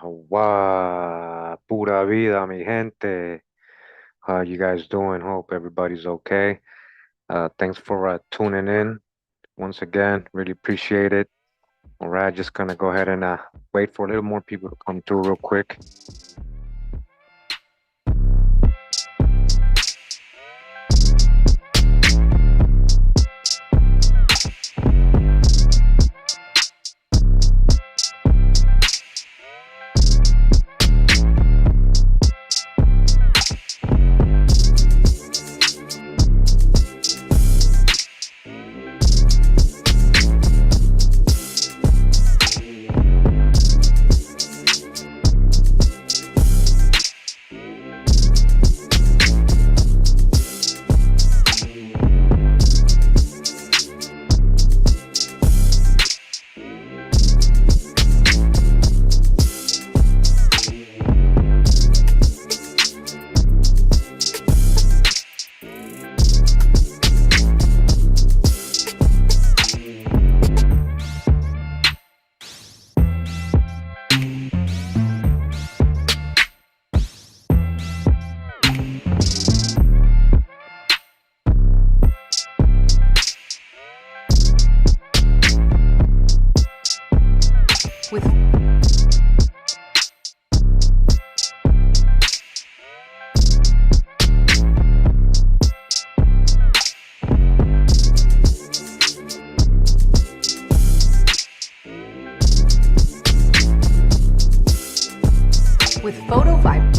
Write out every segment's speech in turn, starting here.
Pura vida, mi gente. How you guys doing? Hope everybody's okay. Thanks for tuning in once again. Really appreciate it. All right, just gonna go ahead and wait for a little more people to come through real quick. With photo vibe.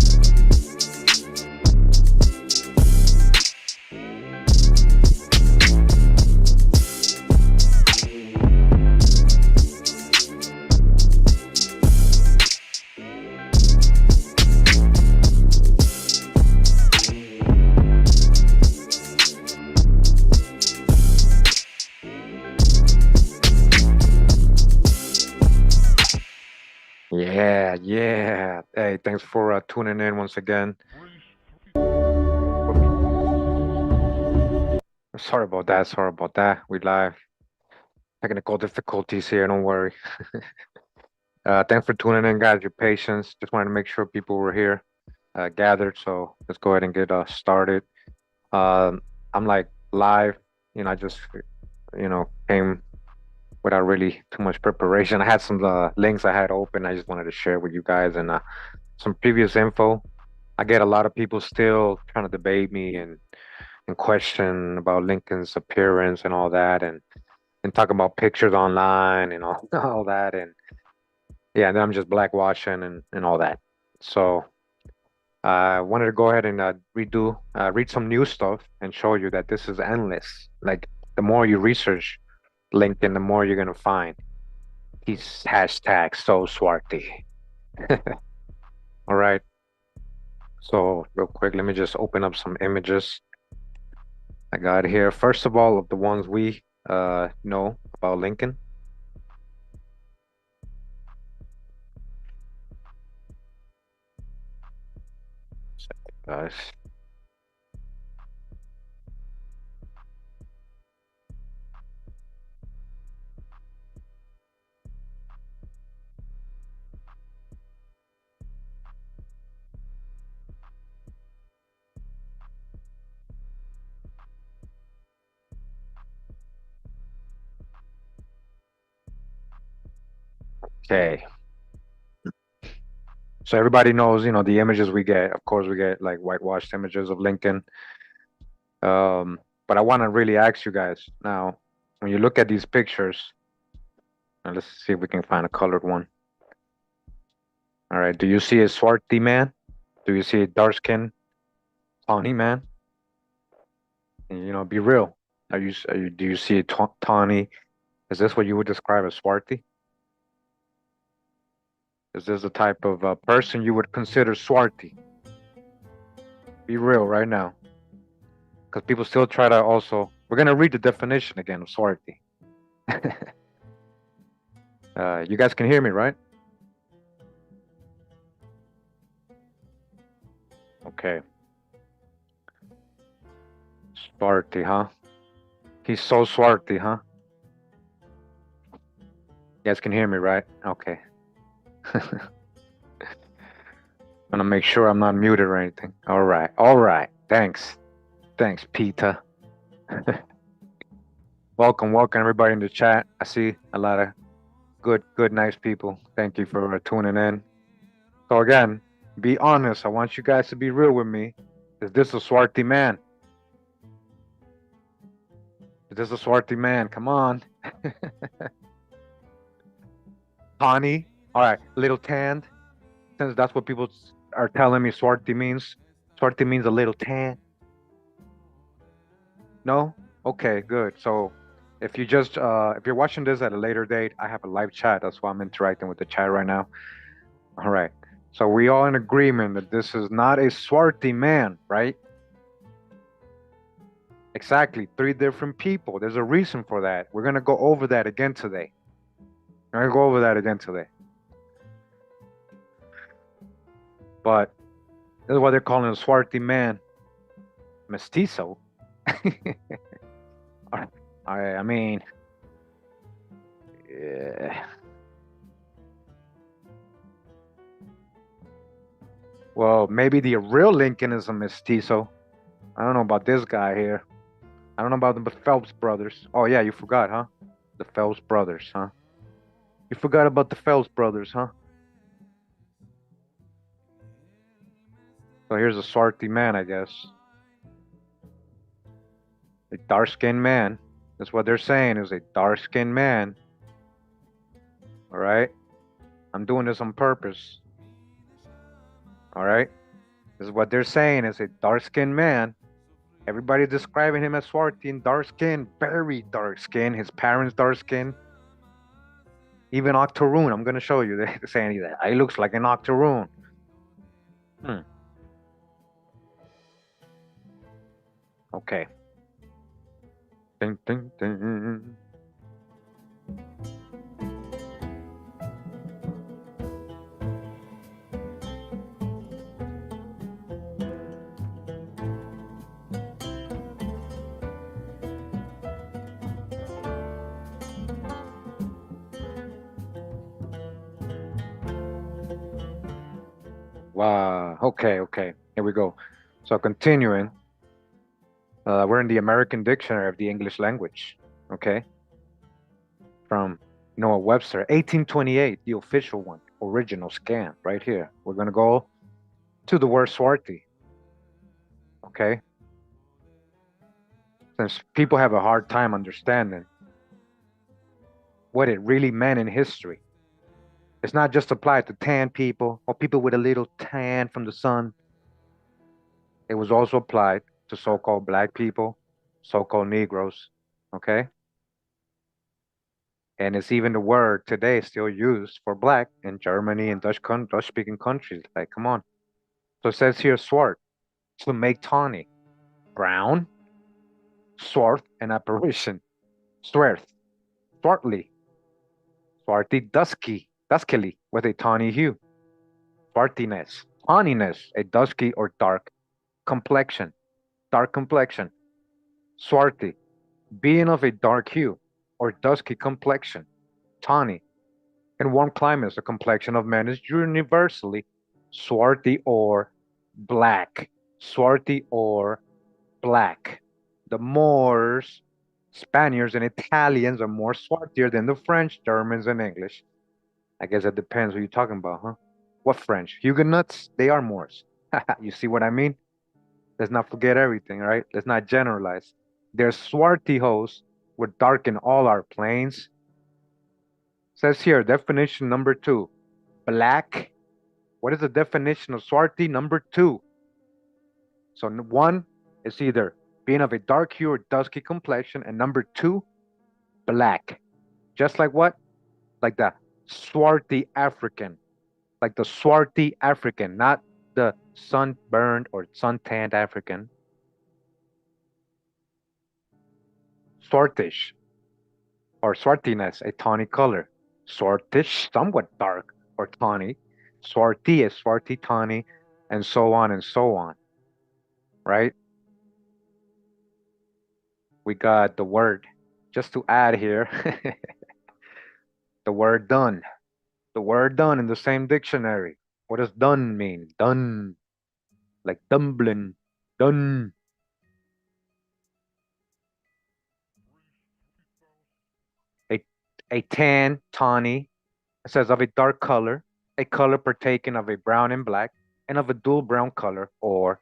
Yeah. Hey, thanks for tuning in once again. Sorry about that. We live. Technical difficulties here, don't worry. Thanks for tuning in, guys. Your patience. Just wanted to make sure people were here, gathered. So let's go ahead and get started. I'm like live. I just came without really too much preparation. I had some links I had open. I just wanted to share with you guys and some previous info. I get a lot of people still trying to debate me and question about Lincoln's appearance and all that, and talk about pictures online and all all that, and yeah, and then I'm just blackwashing and all that. So I wanted to go ahead and read some new stuff and show you that this is endless. Like the more you research LinkedIn, the more you're gonna find. He's hashtag so Swarthy. All right. So real quick, let me just open up some images I got here. First of all, of the ones we know about Lincoln. Guys. Okay. So everybody knows, the images we get. Of course, we get like whitewashed images of Lincoln. But I want to really ask you guys now, when you look at these pictures, let's see if we can find a colored one. All right. Do you see a swarthy man? Do you see a dark skin tawny man? And, be real. Do you see a tawny? Is this what you would describe as swarthy? Is this the type of person you would consider swarthy? Be real right now. Because people still try to also, we're going to read the definition again of swarthy. You guys can hear me, right? Okay. Swarthy, huh? He's so swarthy, huh? You guys can hear me, right? Okay. I'm gonna make sure I'm not muted or anything. All right. All right. Thanks. Thanks, Peter. Welcome, welcome everybody in the chat. I see a lot of good, nice people. Thank you for tuning in. So again, be honest. I want you guys to be real with me. Is this a Swarthy man? Is this a Swarthy man? Come on. Tawny. All right. Little tanned. Since that's what people are telling me Swarthy means. Swarthy means a little tan. No? Okay, good. So if you just if you're watching this at a later date, I have a live chat. That's why I'm interacting with the chat right now. All right. So we all in agreement that this is not a Swarthy man, right? Exactly. Three different people. There's a reason for that. We're gonna go over that again today. We're gonna go over that again today. But this is what they're calling a Swarthy man. Mestizo. I mean, yeah. Well, maybe the real Lincoln is a mestizo. I don't know about this guy here. I don't know about the Phelps brothers. Oh yeah, you forgot, huh? The Phelps brothers, huh? You forgot about the Phelps brothers, huh? So here's a swarthy man, I guess. A dark-skinned man. That's what they're saying, is a dark-skinned man. All right? I'm doing this on purpose. All right? This is what they're saying, is a dark-skinned man. Everybody describing him as swarthy and dark-skinned, very dark-skinned. His parents dark-skinned. Even Octoroon, I'm going to show you. They're saying that he looks like an Octoroon. Okay. Ding, ding, ding. Wow. Okay, okay. Here we go. So continuing, we're in the American Dictionary of the English Language. Okay. From Noah Webster, 1828, the official one, original scan, right here. We're gonna go to the word swarthy. Okay. Since people have a hard time understanding what it really meant in history. It's not just applied to tan people or people with a little tan from the sun. It was also applied to so-called black people, so-called Negroes, okay? And it's even the word today still used for black in Germany and Dutch-speaking countries. Like, come on. So it says here, swart, to make tawny, brown, swarth, an apparition, swarth, swartly, swarthy, duskily, with a tawny hue, swarthiness, tawniness, a dusky or dark complexion, swarthy, being of a dark hue or dusky complexion, tawny. In warm climates, the complexion of men is universally swarthy or black. Swarthy or black. The Moors, Spaniards, and Italians are more swarthier than the French, Germans, and English. I guess it depends what you're talking about, huh? What French? Huguenots? They are Moors. You see what I mean? Let's not forget everything, right? Let's not generalize. There's swarthy hosts would darken all our plains. Says here, definition number 2, black. What is the definition of swarthy? Number 2. So 1 is either being of a dark hue or dusky complexion, and number 2, black. Just like what? Like the swarthy African. Like the swarthy African, not the sunburned or suntanned African. Swartish or swartiness, a tawny color. Swartish, somewhat dark or tawny. Swarthy is swarthy, tawny, and so on and so on. Right? We got the word. Just to add here, the word done. The word done in the same dictionary. What does done mean? Done, like dumpling, done. A, a tan, tawny, it says of a dark color, a color partaking of a brown and black, and of a dual brown color, or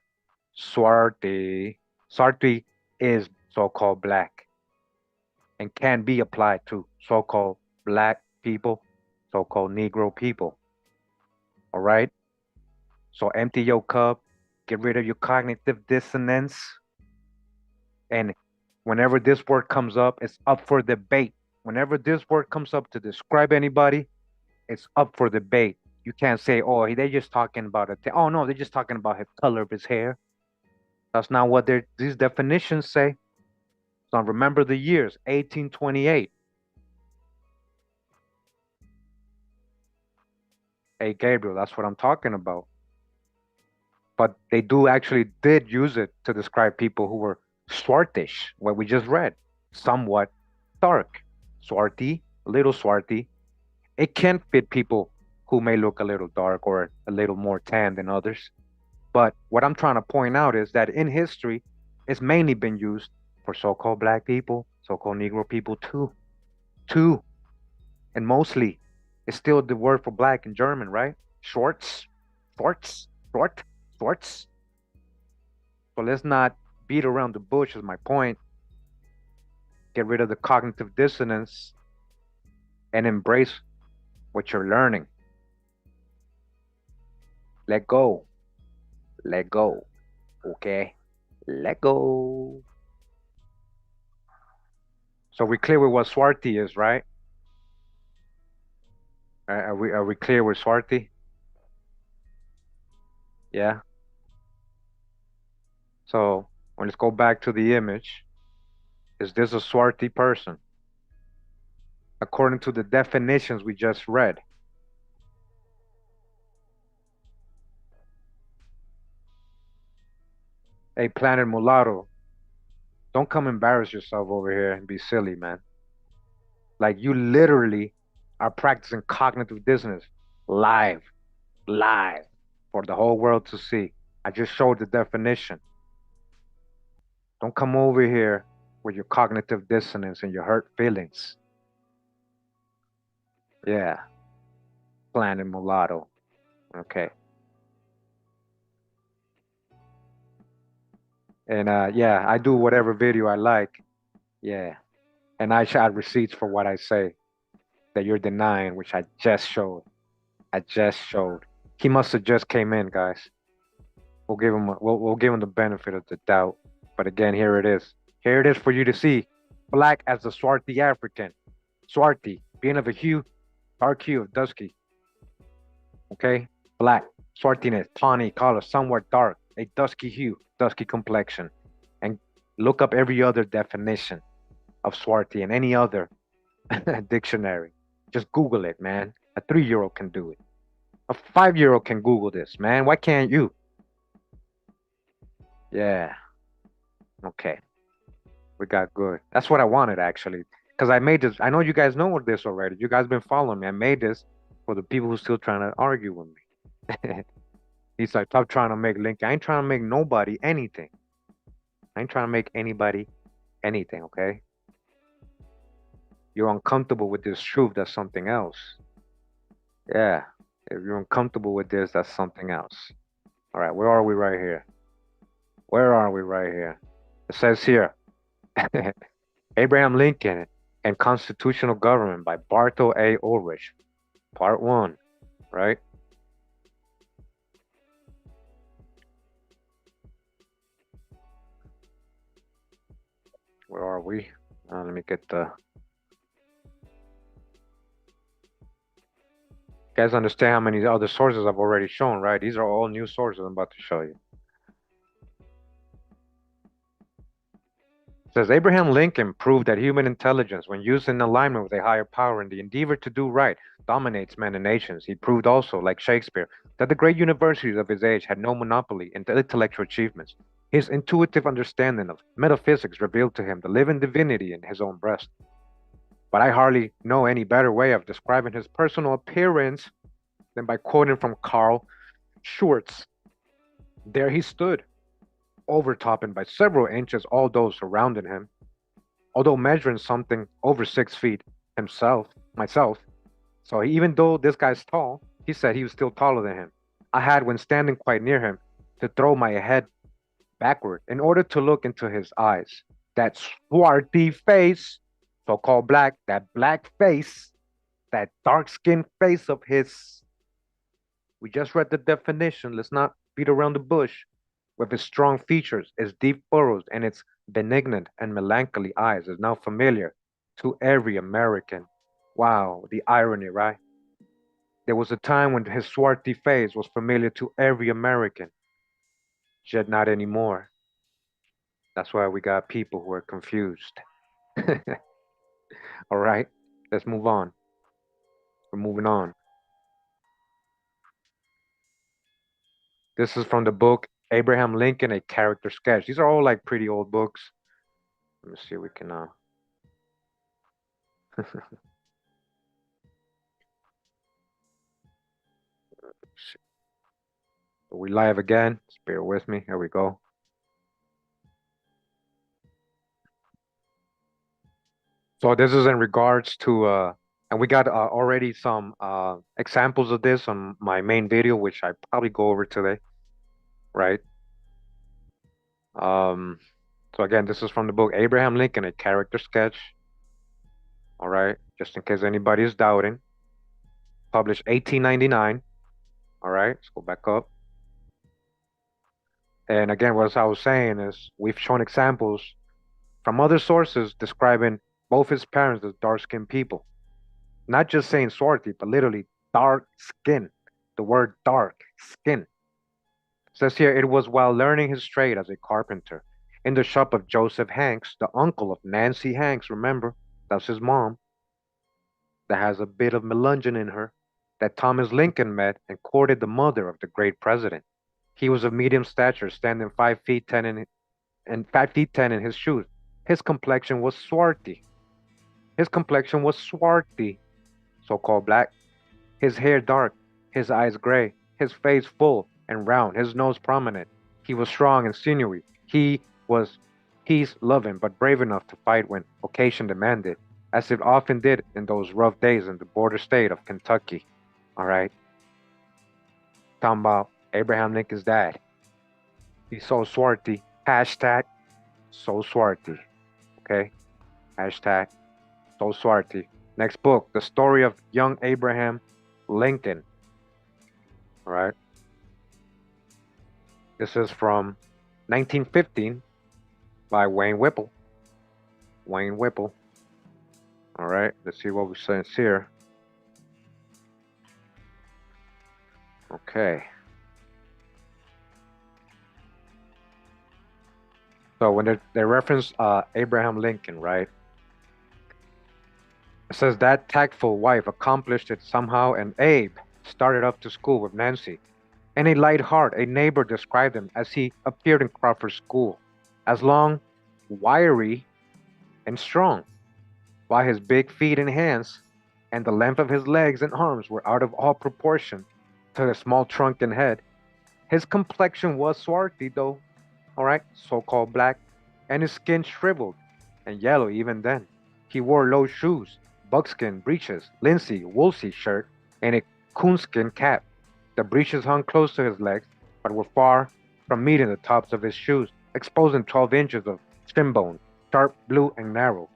swarthy. Swarthy is so-called black and can be applied to so-called black people, so-called Negro people. All right? So empty your cup, get rid of your cognitive dissonance, and whenever this word comes up, it's up for debate. Whenever this word comes up to describe anybody, it's up for debate. You can't say, "Oh, they're just talking about it." Oh no, they're just talking about the color of his hair. That's not what these definitions say. So remember the years, 1828. Hey, Gabriel, that's what I'm talking about. But they do actually did use it to describe people who were swartish, what we just read, somewhat dark, swarthy, a little swarthy. It can fit people who may look a little dark or a little more tan than others. But what I'm trying to point out is that in history, it's mainly been used for so-called black people, so-called Negro people too, and mostly it's still the word for black in German, right? Shorts, shorts, short, shorts. So let's not beat around the bush, is my point. Get rid of the cognitive dissonance and embrace what you're learning. Let go. Let go. Okay? Let go. So we're clear with what Swarthy is, right? Are we clear with Swarthy? Yeah. So let's go back to the image. Is this a Swarthy person? According to the definitions we just read. Hey, Planet Mulatto, don't come embarrass yourself over here and be silly, man. Like you literally are practicing cognitive dissonance live, live for the whole world to see. I just showed the definition. Don't come over here with your cognitive dissonance and your hurt feelings. Yeah, Planet Mulatto. Okay. And yeah, I do whatever video I like. Yeah. And I add receipts for what I say that you're denying, which I just showed. I just showed. He must have just came in, guys. We'll give him the benefit of the doubt. But again, here it is. Here it is for you to see. Black as the swarthy African. Swarthy, being of a hue, dark hue of dusky. Okay? Black, swarthiness, tawny color, somewhat dark, a dusky hue, dusky complexion. And look up every other definition of swarthy in any other dictionary. Just Google it, man. A 3-year-old can do it. A 5-year-old can Google this, man. Why can't you? Yeah. Okay. We got good. That's what I wanted actually. Because I made this. I know you guys know this already. You guys been following me. I made this for the people who still trying to argue with me. He's like, stop trying to make Link. I ain't trying to make nobody anything. I ain't trying to make anybody anything, okay? You're uncomfortable with this truth, that's something else. Yeah. If you're uncomfortable with this, that's something else. All right, where are we right here? Where are we right here? It says here Abraham Lincoln and Constitutional Government by Bartle A. Ulrich, Part 1, right? Where are we? Let me get the. You guys understand how many other sources I've already shown, right? These are all new sources I'm about to show you. It says Abraham Lincoln proved that human intelligence, when used in alignment with a higher power in the endeavor to do right, dominates men and nations. He proved also, like Shakespeare, that the great universities of his age had no monopoly in intellectual achievements. His intuitive understanding of metaphysics revealed to him the living divinity in his own breast. But I hardly know any better way of describing his personal appearance than by quoting from Carl shorts. There he stood, overtopping by several inches all those surrounding him, although measuring something over 6 feet myself. So even though this guy's tall, he said he was still taller than him. I had, when standing quite near him, to throw my head backward in order to look into his eyes. That swarthy face, so called black, that black face, that dark skinned face of his. We just read the definition. Let's not beat around the bush. With its strong features, its deep furrows, and its benignant and melancholy eyes is now familiar to every American. Wow, the irony, right? There was a time when his swarthy face was familiar to every American, yet not anymore. That's why we got people who are confused. All right, let's move on. We're moving on. This is from the book Abraham Lincoln, a character sketch. These are all like pretty old books. Let me see if we can. Are we live again? Just bear with me. Here we go. So this is in regards to, and we got already some examples of this on my main video, which I probably go over today, right? Um, so again, this is from the book Abraham Lincoln, a character sketch. All right, just in case anybody is doubting. Published 1899. All right, let's go back up. And again, what I was saying is we've shown examples from other sources describing both his parents as dark-skinned people. Not just saying swarthy, but literally dark skin. The word dark skin. It says here it was while learning his trade as a carpenter in the shop of Joseph Hanks, the uncle of Nancy Hanks, remember, that's his mom, that has a bit of melungeon in her, that Thomas Lincoln met and courted the mother of the great president. He was of medium stature, standing 5 feet 10 and 5 feet 10 in his shoes. His complexion was swarthy. His complexion was swarthy, so-called black. His hair dark, his eyes gray, his face full and round, his nose prominent. He was strong and sinewy. He was peace-loving, but brave enough to fight when occasion demanded, as it often did in those rough days in the border state of Kentucky. All right. Talking about Abraham Lincoln's dad. He's so swarthy. Hashtag so swarthy. Okay. Hashtag so swarthy. Next book, The Story of Young Abraham Lincoln. All right. This is from 1915 by Wayne Whipple. Wayne Whipple. All right. Let's see what we say here. Okay. So when they reference Abraham Lincoln, right? It says that tactful wife accomplished it somehow, and Abe started up to school with Nancy. In a light heart, a neighbor described him as he appeared in Crawford's school, as long, wiry, and strong, while his big feet and hands and the length of his legs and arms were out of all proportion to his small trunk and head. His complexion was swarthy, though, all right, so-called black, and his skin shriveled and yellow even then. He wore low shoes, buckskin breeches, linsey, woolsey shirt, and a coonskin cap. The breeches hung close to his legs, but were far from meeting the tops of his shoes, exposing 12 inches of shin bone, sharp, blue, and narrow.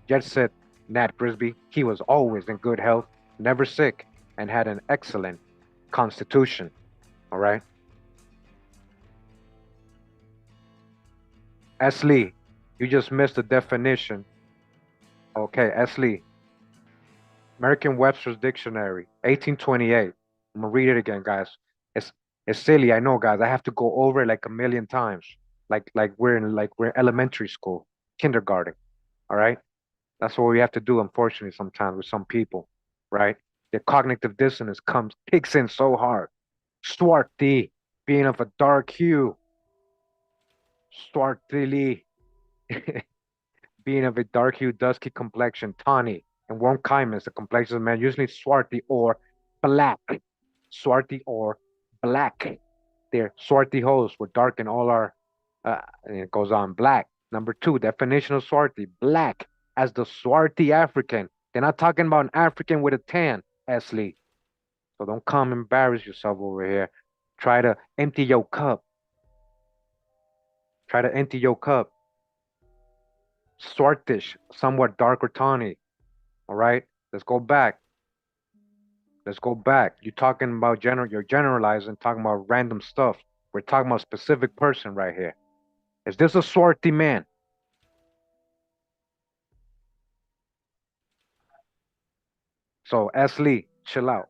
Yet said Nat Grisby, he was always in good health, never sick, and had an excellent constitution. All right. S. Lee, you just missed the definition. Okay, S. Lee. American Webster's Dictionary, 1828. I'm gonna read it again, guys. It's silly, I know, guys. I have to go over it like a million times. Like we're elementary school, kindergarten. All right? That's what we have to do, unfortunately, sometimes with some people, right? The cognitive dissonance kicks in so hard. Swarthy, being of a dark hue. Swarthily, being of a dark hue, dusky complexion, tawny, and warm kindness. The complexion of man usually swarthy or black. Swarthy or black. They're swarthy hosts. We're dark in all our, and it goes on, black. Number two, definition of swarthy, black as the swarthy African. They're not talking about an African with a tan, Esley. So don't come embarrass yourself over here. Try to empty your cup. Try to empty your cup. Swartish, somewhat darker tawny. All right, let's go back. Let's go back. You're talking about you're generalizing, talking about random stuff. We're talking about a specific person right here. Is this a swarthy man? So S. Lee, chill out.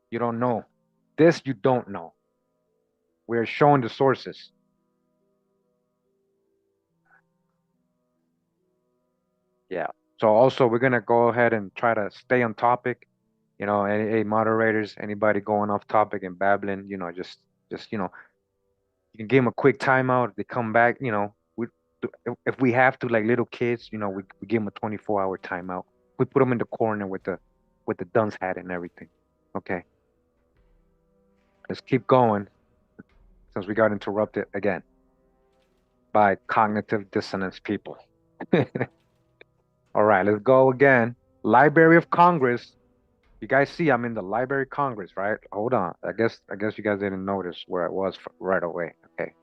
You don't know. This you don't know. We're showing the sources. Yeah. So also we're gonna go ahead and try to stay on topic. You know, any moderators, anybody going off topic and babbling, just you can give them a quick timeout. They come back, if we have to, like little kids, we give them a 24-hour timeout. We put them in the corner with the dunce hat and everything. Okay, let's keep going since we got interrupted again by cognitive dissonance people. All right, let's go again. Library of Congress. You guys see I'm in the Library of Congress, right? Hold on. I guess you guys didn't notice where I was right away. Okay.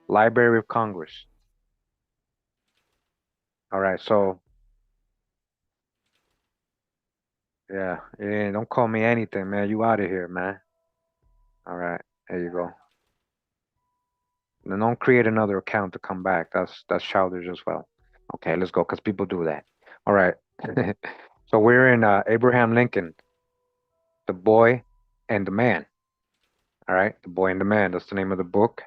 Library of Congress. All right, so yeah, don't call me anything, man. You out of here, man. All right, there you go. And don't create another account to come back. That's childish as well. Okay, let's go, because people do that. All right. So we're in Abraham Lincoln, the boy and the man. All right, the boy and the man. That's the name of the book.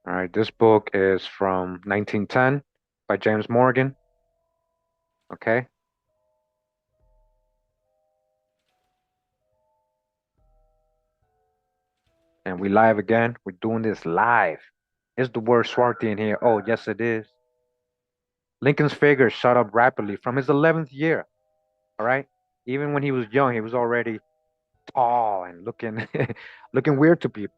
All right, this book is from 1910 by James Morgan. Okay. And we live again. We're doing this live. Is the word Swarthy in here? Oh, yes, it is. Lincoln's figure shot up rapidly from his 11th year. All right. Even when he was young, he was already tall and looking looking weird to people.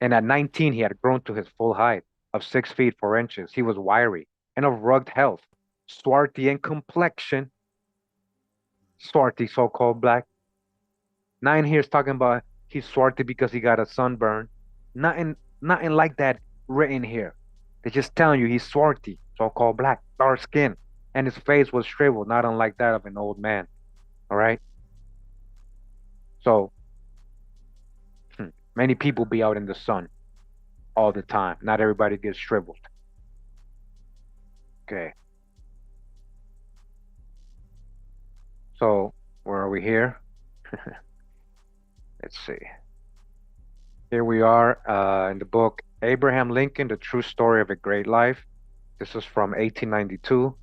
And at 19, he had grown to his full height of 6 feet 4 inches. He was wiry and of rugged health, swarthy in complexion, swarthy, so-called black. Nine here is talking about he's swarthy because he got a sunburn. Nothing like that written here. They're just telling you he's swarthy, so-called black, dark skin, and his face was shriveled, not unlike that of an old man. All right. So many people be out in the sun all the time. Not everybody gets shriveled. Okay. So where are we here? Let's see. Here we are in the book Abraham Lincoln, The True Story of a Great Life. This is from 1892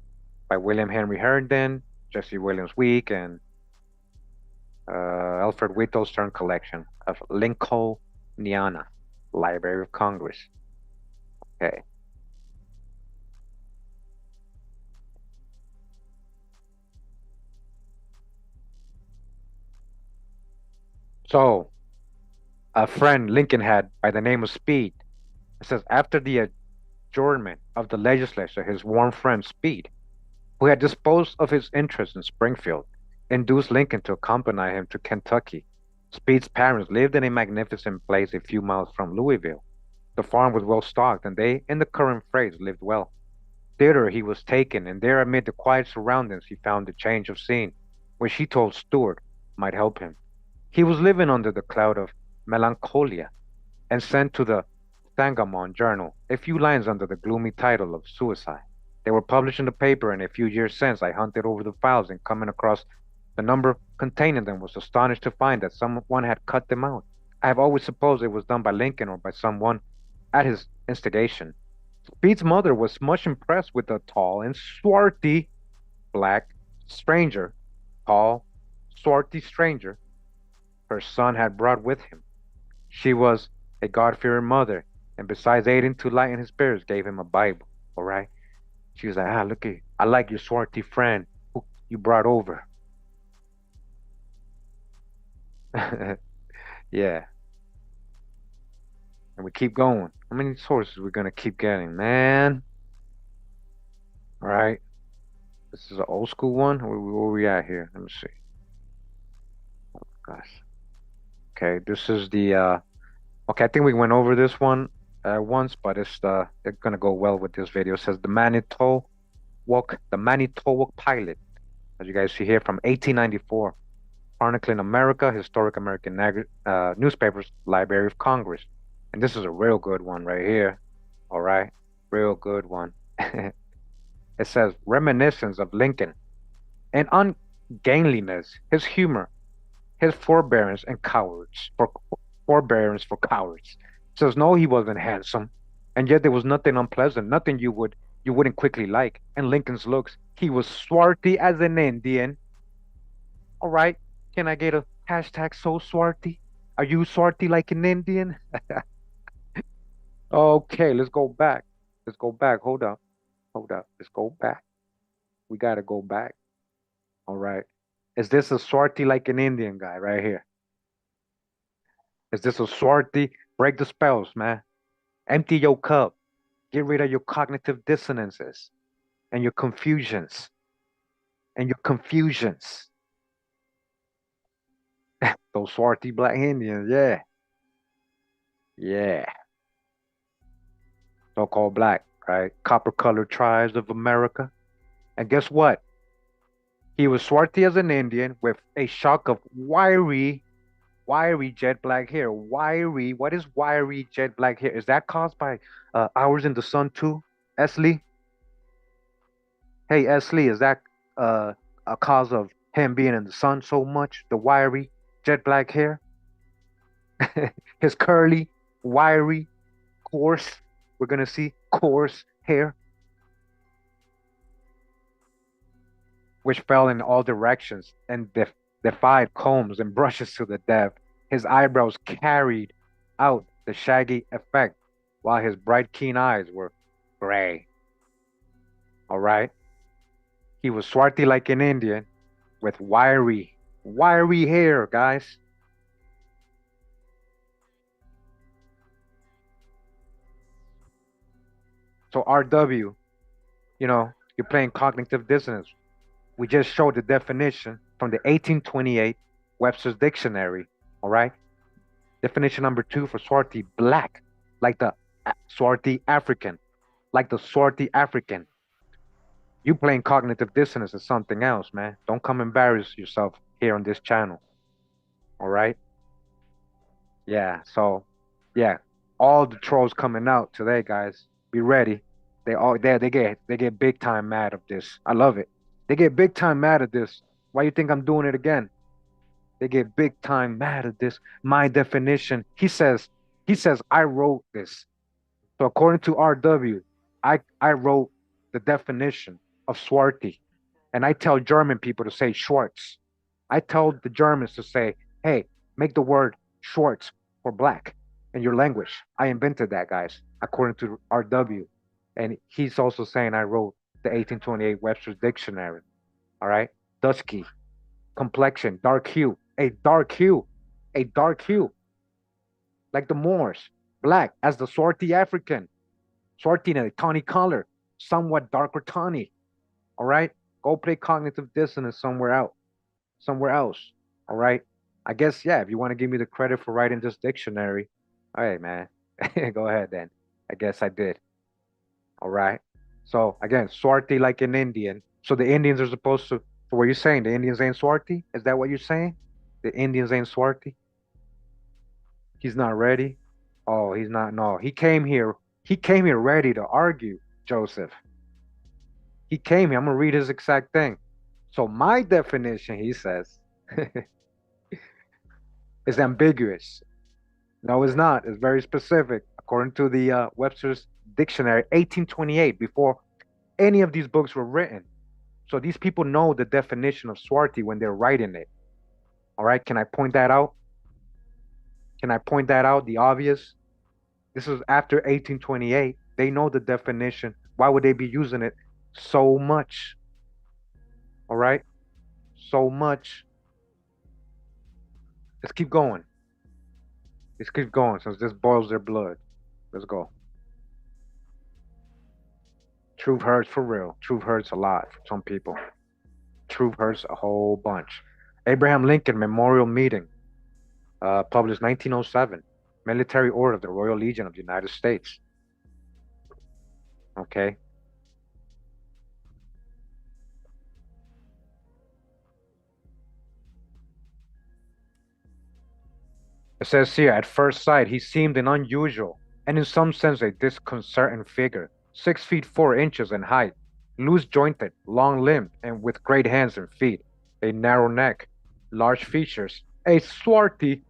by William Henry Herndon, Jesse Williams Week, and Alfred Whittle Stern collection of Lincolniana, Library of Congress. Okay. So, a friend Lincoln had by the name of Speed. It says, after the adjournment of the legislature, his warm friend Speed, who had disposed of his interest in Springfield, induced Lincoln to accompany him to Kentucky. Speed's parents lived in a magnificent place a few miles from Louisville. The farm was well stocked, and they, in the current phrase, lived well. Thither he was taken, and there amid the quiet surroundings he found a change of scene, which he told Stuart might help him. He was living under the cloud of melancholia, and sent to the Sangamon Journal a few lines under the gloomy title of Suicide. They were published in the paper, and a few years since I hunted over the files, and coming across the number containing them was astonished to find that someone had cut them out. I have always supposed it was done by Lincoln or by someone at his instigation. Speed's mother was much impressed with the tall and swarthy black stranger, tall, swarthy stranger her son had brought with him. She was a God-fearing mother, and besides aiding to lighten his spirits, gave him a Bible. All right. She was like, look, I like your swarthy friend who you brought over. Yeah, and we keep going. How many sources we gonna keep getting, man? All right, this is an old school one. Where we at here? Let me see. Gosh. Okay, this is the okay, I think we went over this one once, but it's gonna go well with this video. It says the Manitowoc pilot, as you guys see here, from 1894, chronicling America, historic American newspapers, Library of Congress, and this is a real good one right here. All right, real good one. It says reminiscence of Lincoln and ungainliness, his humor, his forbearance for cowards. Says no, he wasn't handsome, and yet there was nothing unpleasant, nothing you wouldn't quickly like. And Lincoln's looks, he was swarthy as an Indian. All right, can I get a hashtag so swarthy? Are you swarthy like an Indian? Okay, let's go back. Let's go back. Hold up, hold up. Let's go back. We gotta go back. All right. Is this a swarthy like an Indian guy right here? Is this a swarthy? Break the spells, man. Empty your cup. Get rid of your cognitive dissonances and your confusions and your confusions. Those swarthy black Indians, yeah, yeah. So-called black, right? Copper-colored tribes of America. And guess what? He was swarthy as an Indian with a shock of wiry jet black hair. Wiry. What is wiry jet black hair? Is that caused by hours in the sun too, Esley? Hey, Esley, is that uh, a cause of him being in the sun so much? The wiry jet black hair, his curly, wiry, coarse. We're gonna see coarse hair, which fell in all directions and defied combs and brushes to the death. His eyebrows carried out the shaggy effect, while his bright, keen eyes were gray. All right. He was swarthy like an Indian with wiry hair, guys. So RW, you're playing cognitive dissonance. We just showed the definition from the 1828 Webster's Dictionary. All right. Definition number 2 for swarthy, black, like the swarthy African, like the swarthy African. You playing cognitive dissonance is something else, man. Don't come embarrass yourself here on this channel. All right. Yeah. So, yeah, all the trolls coming out today, guys. Be ready. They get big time mad of this. I love it. They get big time mad at this. Why you think I'm doing it again? They get big time mad at this. My definition. He says I wrote this. So according to RW, I wrote the definition of swarthy. And I tell German people to say Schwarz. I tell the Germans to say, hey, make the word Schwarz for black in your language. I invented that, guys, according to RW. And he's also saying I wrote the 1828 Webster's Dictionary. All right. Dusky, complexion, dark hue, a dark hue, like the Moors, black as the swarthy African, swarthy in a tawny color, somewhat darker tawny. All right. Go play cognitive dissonance somewhere else. All right. I guess, yeah, if you want to give me the credit for writing this dictionary, all right, man. Go ahead then. I guess I did. All right. So again, swarthy like an Indian. So the Indians are supposed to, so what you're saying, the Indians ain't swarthy? Is that what you're saying? The Indians ain't swarthy? He's not ready? Oh, he's not. No, he came here ready to argue, Joseph. He came here. I'm gonna read his exact thing. So my definition, he says, is ambiguous. No, it's not. It's very specific. According to the Webster's Dictionary, 1828, before any of these books were written. So these people know the definition of swarthy when they're writing it. All right. Can I point that out? Can I point that out? The obvious. This is after 1828. They know the definition. Why would they be using it so much? All right. So much. Let's keep going. Let's keep going since this boils their blood. Let's go. Truth hurts for real. Truth hurts a lot for some people. Truth hurts a whole bunch. Abraham Lincoln Memorial Meeting, published 1907. Military Order of the Royal Legion of the United States. Okay. It says here, at first sight, he seemed an unusual and in some sense a disconcerting figure, 6 feet 4 inches in height, loose jointed, long limbed, and with great hands and feet, a narrow neck, large features, a swarthy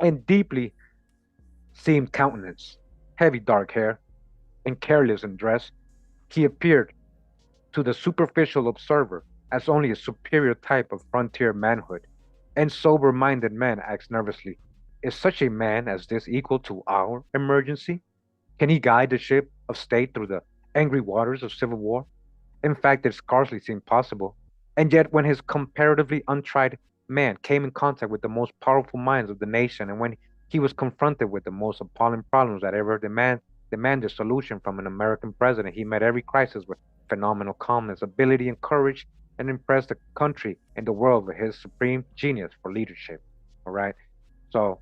and deeply seamed countenance, heavy dark hair, and careless in dress. He appeared to the superficial observer as only a superior type of frontier manhood, and sober-minded man asks nervously, is such a man as this equal to our emergency? Can he guide the ship of state through the angry waters of civil war? In fact, it scarcely seemed possible. And yet, when his comparatively untried man came in contact with the most powerful minds of the nation, and when he was confronted with the most appalling problems that ever demanded solution from an American president, he met every crisis with phenomenal calmness, ability, and courage, and impressed the country and the world with his supreme genius for leadership. All right. So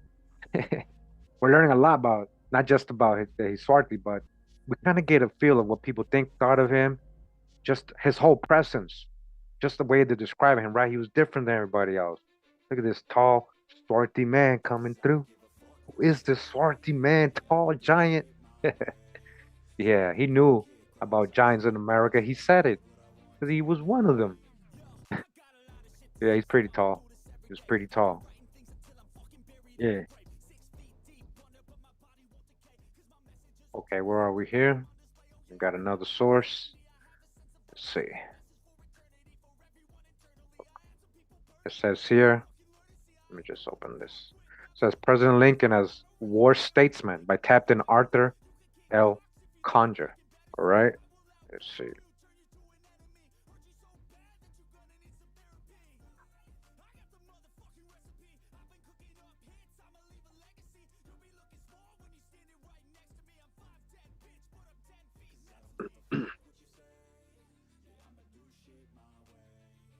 we're learning a lot about not just about his Swarthy, but we kind of get a feel of what people thought of him, just his whole presence, just the way they describe him, right? He was different than everybody else. Look at this tall, swarthy man coming through. Who is this swarthy man? Tall giant. Yeah, he knew about giants in America. He said it because he was one of them. Yeah, he's pretty tall. He was pretty tall. Yeah. Okay, where are we here? We've got another source. Let's see. It says here, let me just open this. It says President Lincoln as War Statesman by Captain Arthur L. Conger. All right. Let's see.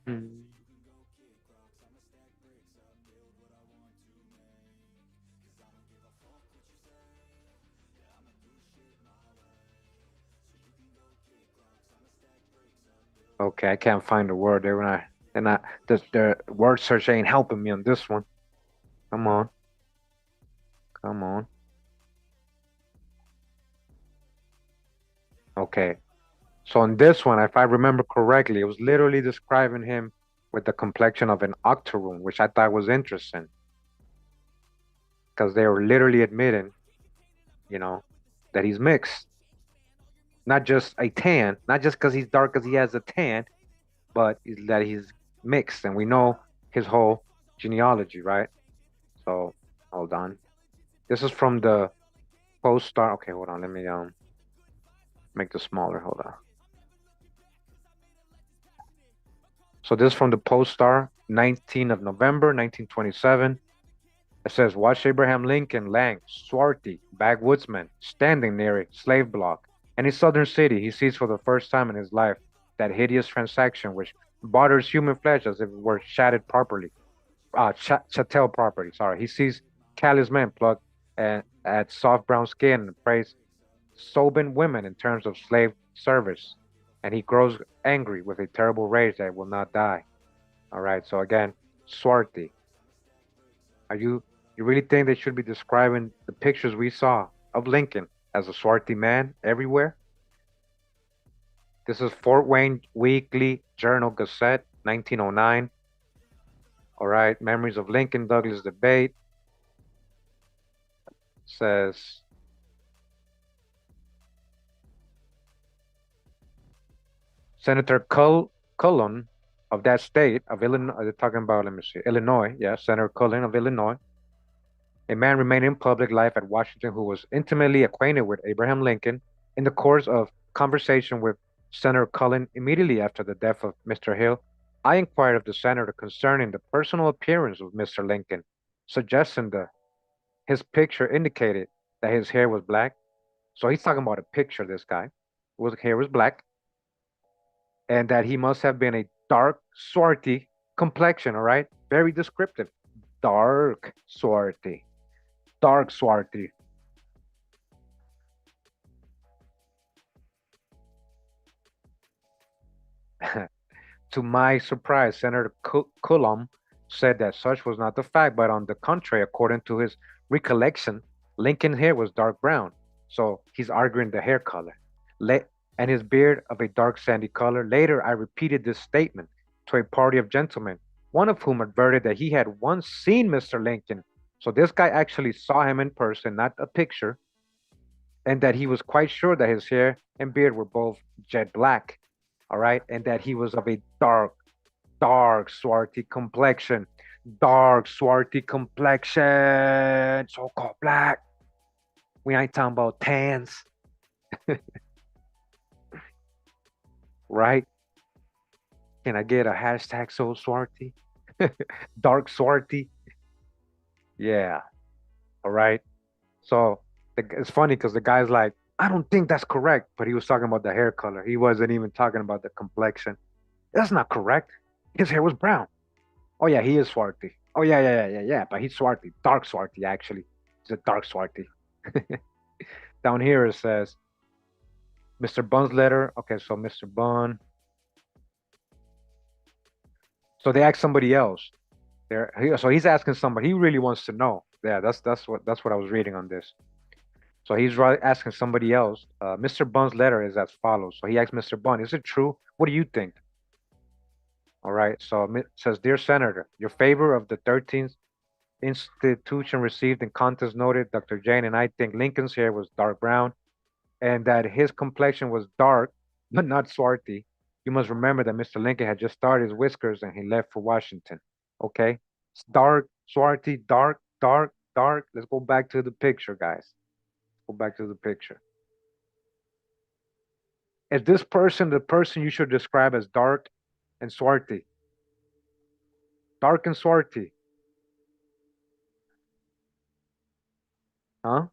Hmm. Okay, I can't find the word there when the word search ain't helping me on this one. Come on. Come on. Okay. So on this one, if I remember correctly, it was literally describing him with the complexion of an octoroon, which I thought was interesting because they were literally admitting, you know, that he's mixed. Not just a tan, not just because he's dark because he has a tan, but that he's mixed. And we know his whole genealogy, right? So hold on. This is from the post star. Okay, hold on. Let me make this smaller. Hold on. So this is from the Post Star, 19th of November, 1927. It says, watch Abraham Lincoln Lang, swarthy, backwoodsman, standing near a slave block. In a southern city, he sees for the first time in his life that hideous transaction which barters human flesh as if it were chattel property. Sorry, he sees callous men plucked at soft brown skin and praise sober women in terms of slave service, and he grows angry with a terrible rage that will not die. All right, so again, Swarthy. Are you really think they should be describing the pictures we saw of Lincoln as a swarthy man everywhere? This is Fort Wayne Weekly Journal Gazette, 1909. All right, Memories of Lincoln Douglas Debate says Senator Cullen of that state of Illinois. They're talking about, let me see, Illinois. Yeah, Senator Cullen of Illinois. A man remained in public life at Washington who was intimately acquainted with Abraham Lincoln. In the course of conversation with Senator Cullen immediately after the death of Mr. Hill, I inquired of the senator concerning the personal appearance of Mr. Lincoln, suggesting that his picture indicated that his hair was black. So he's talking about a picture, this guy. His hair was black, and that he must have been a dark, swarthy complexion, all right? Very descriptive. Dark, swarthy. Dark, swarthy. To my surprise, Senator Cullum said that such was not the fact, but on the contrary, according to his recollection, Lincoln's hair was dark brown. So he's arguing the hair color. And his beard of a dark sandy color. Later, I repeated this statement to a party of gentlemen, one of whom adverted that he had once seen Mr. Lincoln. So this guy actually saw him in person, not a picture, and that he was quite sure that his hair and beard were both jet black, all right, and that he was of a dark, swarthy complexion, dark, swarthy complexion, so-called black. We ain't talking about tans, right? Can I get a hashtag so swarthy? Dark swarthy? Yeah, all right. So it's funny because the guy's like, I don't think that's correct, but he was talking about the hair color. He wasn't even talking about the complexion. That's not correct. His hair was brown. Oh yeah, he is swarthy. Oh yeah. But he's swarthy, dark swarthy actually. He's a dark swarthy. Down here it says Mr. Bunn's letter. Okay, so Mr. Bunn. So they asked somebody else. So he's asking somebody. He really wants to know. Yeah, that's what I was reading on this. So he's asking somebody else. Mr. Bunn's letter is as follows. So he asked Mr. Bunn, "Is it true? What do you think?" All right. So it says, "Dear Senator, your favor of the 13th institution received in contest noted Dr. Jane and I think Lincoln's hair was dark brown and that his complexion was dark, but not swarthy. You must remember that Mr. Lincoln had just started his whiskers and he left for Washington. Okay? It's dark, swarthy, dark. Let's go back to the picture, guys. Go back to the picture. Is this person the person you should describe as dark and swarthy? Dark and swarthy. Huh?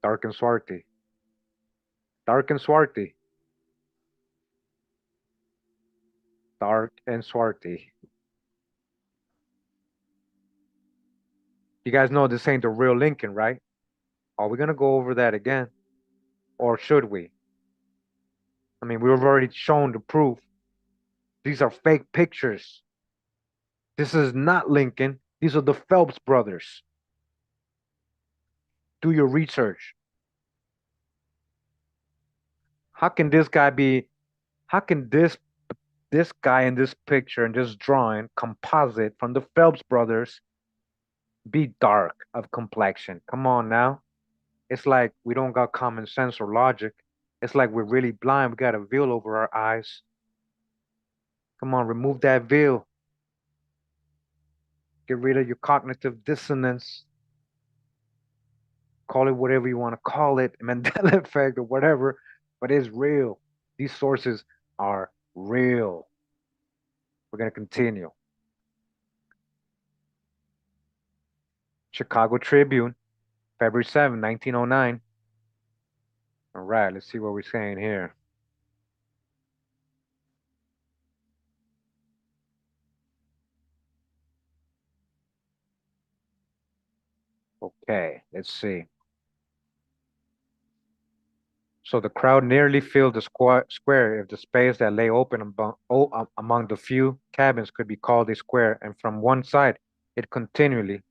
Dark and swarthy. Dark and swarthy. Dark and swarthy. You guys know this ain't the real Lincoln, right? Are we gonna go over that again? Or should we? I mean, we've already shown the proof. These are fake pictures. This is not Lincoln. These are the Phelps brothers. Do your research. How can this guy be, how can this guy in this picture and this drawing composite from the Phelps brothers be dark of complexion? Come on now. It's like we don't got common sense or logic. It's like we're really blind. We got a veil over our eyes. Come on, remove that veil. Get rid of your cognitive dissonance. Call it whatever you want to call it, Mandela effect or whatever, but it's real. These sources are real. We're going to continue. Chicago Tribune, February 7, 1909. All right, let's see what we're saying here. Okay, let's see. So the crowd nearly filled the square if the space that lay open among the few cabins could be called a square, and from one side it continually.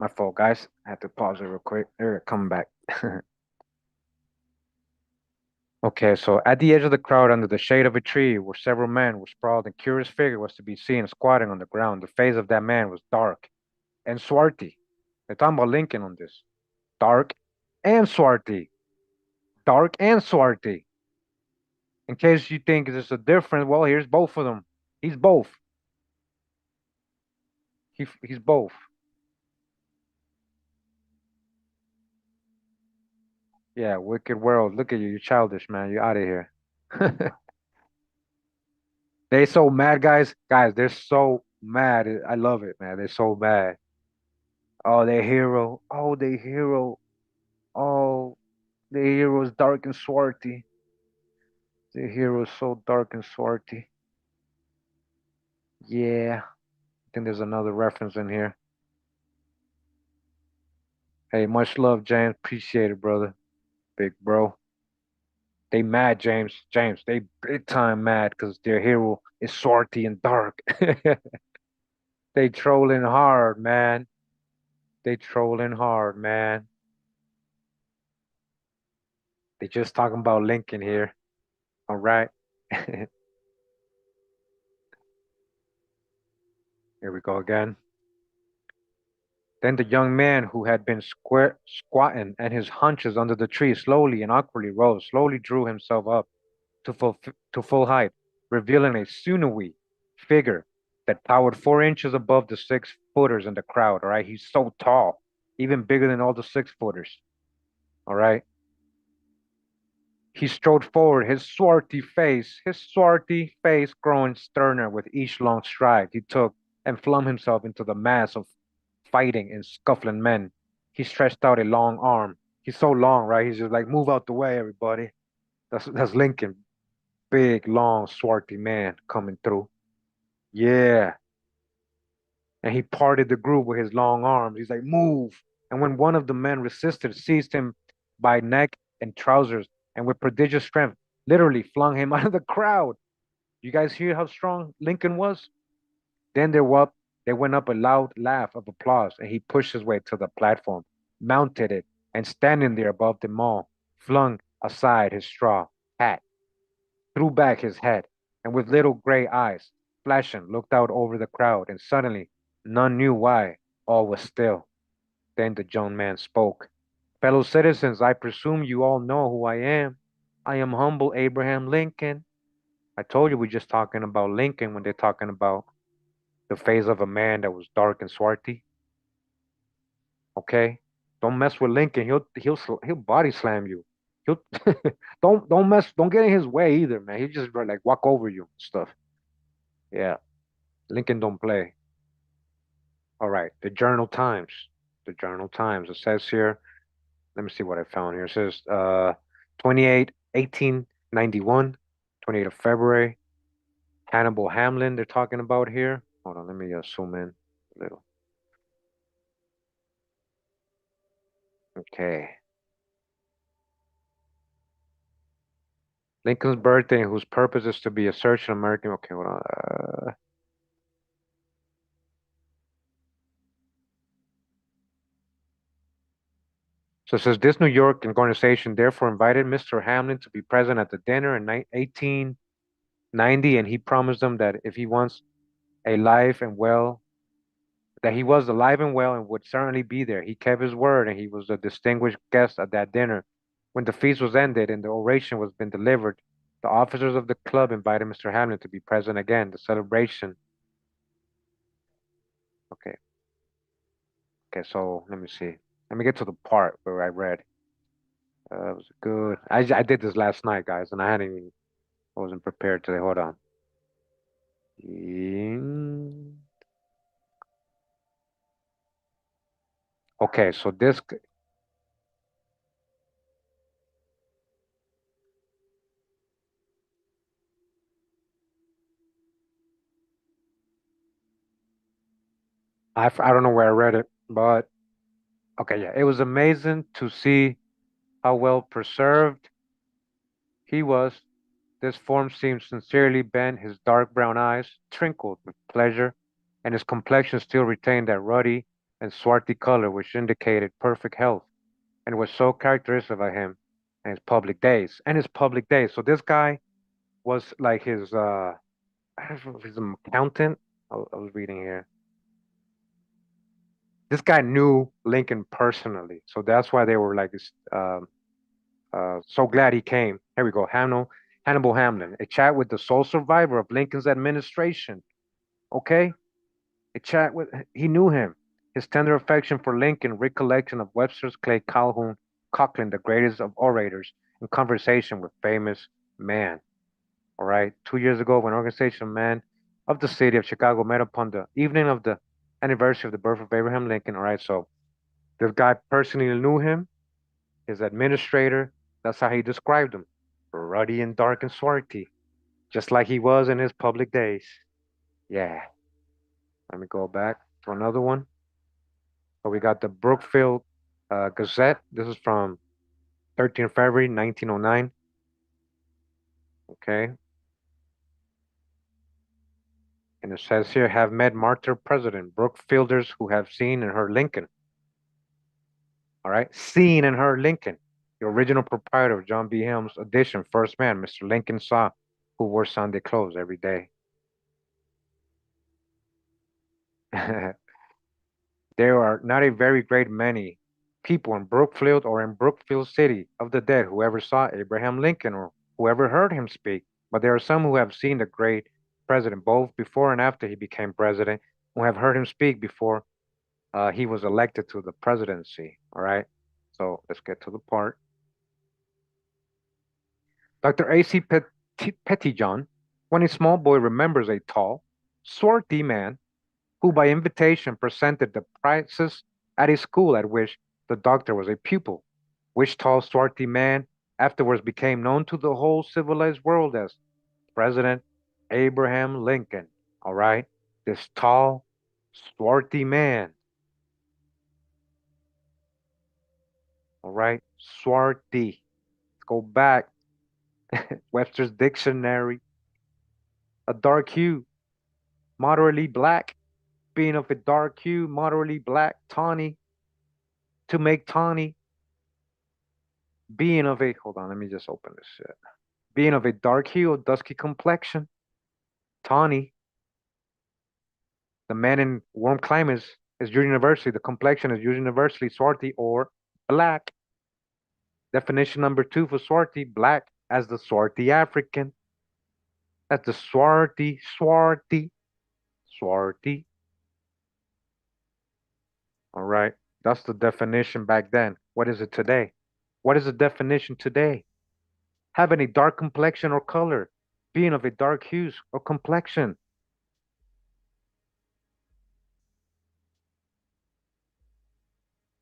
My fault, guys. I had to pause it real quick. There, come back. Okay, so at the edge of the crowd, under the shade of a tree, where several men were sprawled, and curious figure was to be seen squatting on the ground. The face of that man was dark and swarthy. They're talking about Lincoln on this. Dark and swarthy. Dark and swarthy. In case you think there's a difference, well, here's both of them. He's both. He's both. Yeah, wicked world. Look at you. You're childish, man. You're out of here. They so mad, guys. Guys, they're so mad. I love it, man. They're so mad. Oh, they hero. Oh, they hero. Oh, the hero is dark and swarthy. The hero is so dark and swarthy. Yeah. I think there's another reference in here. Hey, much love, James. Appreciate it, brother. Big bro. They mad, James. James, they big time mad because their hero is swarthy and dark. They trolling hard, man. They trolling hard, man. They just talking about Lincoln here. All right. Here we go again. Then the young man who had been squatting at his hunches under the tree slowly and awkwardly rose, slowly drew himself up to full height, revealing a sinewy figure that towered 4 inches above the 6 footers in the crowd. All right. He's so tall, even bigger than all the 6 footers. All right. He strode forward, his swarthy face growing sterner with each long stride he took, and flung himself into the mass of fighting and scuffling men. He stretched out a long arm. He's so long, right? He's just like, move out the way, everybody. That's Lincoln. Big, long, swarthy man coming through. Yeah. And he parted the group with his long arms. He's like, move. And when one of the men resisted, seized him by neck and trousers, and with prodigious strength, literally flung him out of the crowd. You guys hear how strong Lincoln was? Then there went up a loud laugh of applause, and he pushed his way to the platform, mounted it, and standing there above them all, flung aside his straw hat, threw back his head, and with little gray eyes flashing, looked out over the crowd, and suddenly, none knew why, all was still. Then the young man spoke. Fellow citizens, I presume you all know who I am. I am humble Abraham Lincoln. I told you we're just talking about Lincoln when they're talking about the face of a man that was dark and swarthy. Okay, don't mess with Lincoln. He'll body slam you. He'll don't get in his way either, man. He'll just like walk over you and stuff. Yeah, Lincoln don't play. All right, the Journal Times. The Journal Times. It says here. Let me see what I found here. It says 28 1891, 28th of February. Hannibal Hamlin. They're talking about here. Hold on, let me zoom in a little. Okay. Lincoln's birthday, whose purpose is to be a search in American. Okay, hold on. So it says this New York organization therefore invited Mr. Hamlin to be present at the dinner in 1890, and he promised them that if he wants a life and well, that he was alive and well and would certainly be there. He kept his word, and he was a distinguished guest at that dinner. When the feast was ended and the oration was been delivered, the officers of the club invited Mr. Hamlin to be present again. The celebration. Okay, okay. So let me see. Let me get to the part where I read. It was good. I did this last night, guys, and I wasn't prepared today. Hold on. Okay, so this, I don't know where I read it, but okay, yeah, it was amazing to see how well preserved he was. This form seemed sincerely bent, his dark brown eyes twinkled with pleasure, and his complexion still retained that ruddy and swarthy color which indicated perfect health, and was so characteristic of him and his public days. And his public days. So this guy was like I don't know if he's an accountant. I was reading here. This guy knew Lincoln personally, so that's why they were like so glad he came. Here we go. Hamlin. Hannibal Hamlin, a chat with the sole survivor of Lincoln's administration. Okay? A chat with, he knew him. His tender affection for Lincoln, recollection of Webster's Clay Calhoun, Cochran, the greatest of orators, in conversation with famous man. All right. 2 years ago, when organization man of the city of Chicago met upon the evening of the anniversary of the birth of Abraham Lincoln. All right. So this guy personally knew him, his administrator. That's how he described him. Ruddy and dark and swarthy, just like he was in his public days. Yeah. Let me go back to another one. So we got the Brookfield Gazette. This is from 13 February 1909. Okay. And it says here, have met martyr President Brookfielders who have seen and heard Lincoln. All right. Seen and heard Lincoln. The original proprietor of John B. Helm's edition, first man, Mr. Lincoln saw, who wore Sunday clothes every day. There are not a very great many people in Brookfield or in Brookfield City of the dead who ever saw Abraham Lincoln or who ever heard him speak, but there are some who have seen the great president both before and after he became president, who have heard him speak before he was elected to the presidency. All right, so let's get to the part. Dr. A.C. Pettyjohn, when a small boy, remembers a tall, swarthy man who by invitation presented the prizes at a school at which the doctor was a pupil, which tall, swarthy man afterwards became known to the whole civilized world as President Abraham Lincoln. All right? This tall, swarthy man. All right? Swarthy. Let's go back. Webster's Dictionary. A dark hue, moderately black, being of a dark hue, moderately black, tawny, to make tawny, being of a, hold on, let me just open this shit. Being of a dark hue or dusky complexion, tawny. The man in warm climates is universally, the complexion is universally swarthy or black. Definition number 2 for swarthy, black, as the swarthy African. That's the swarthy. All right. That's the definition back then. What is it today? What is the definition today? Having a dark complexion or color, being of a dark hue or complexion.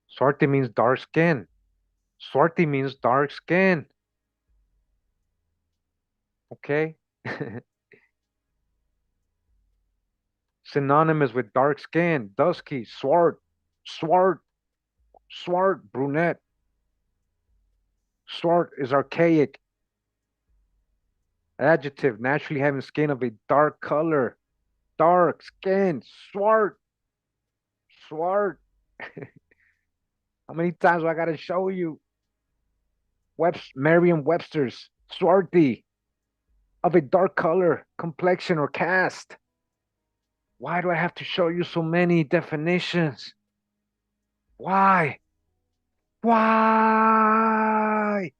Swarthy means dark skin. Swarthy means dark skin. Okay? Synonymous with dark skin, dusky, swart, brunette. Swart is archaic. Adjective, naturally having skin of a dark color. Dark skin, swart. How many times do I gotta show you? Merriam-Webster's, swarthy, of a dark color, complexion, or cast. Why do I have to show you so many definitions? Why? Why?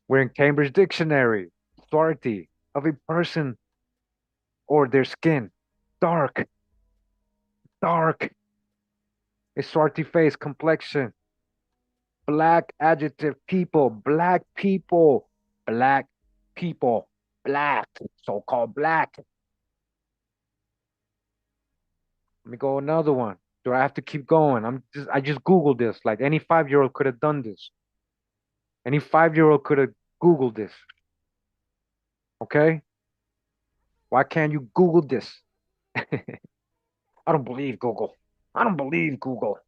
We're in Cambridge Dictionary. Swarthy, of a person or their skin. Dark, dark. A swarthy face, complexion. Black, adjective, people. Black people. Black people. Black, so-called black. Let me go another one. Do I have to keep going? I just Googled this. Like any 5-year-old could have done this. Any 5-year-old could have Googled this. Okay? Why can't you Google this? I don't believe Google. I don't believe Google.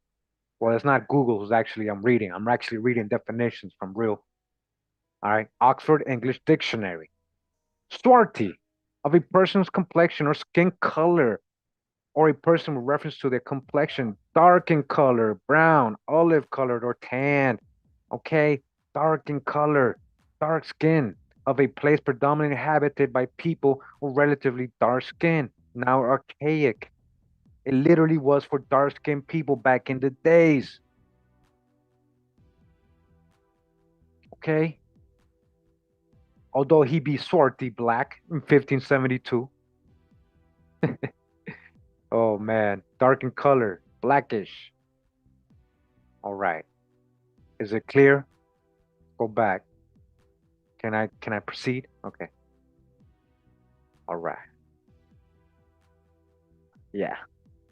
Well, it's not Google who's actually I'm reading. I'm actually reading definitions from real. All right. Oxford English Dictionary. Swarthy, of a person's complexion or skin color, or a person with reference to their complexion, dark in color, brown, olive colored, or tan. Okay, dark in color, dark skin, of a place predominantly inhabited by people with relatively dark skin, now archaic. It literally was for dark skinned people back in the days. Okay? although he be swarthy black in 1572. Oh man, dark in color, blackish. All right. Is it clear? Go back. Can I proceed? Okay. All right. Yeah.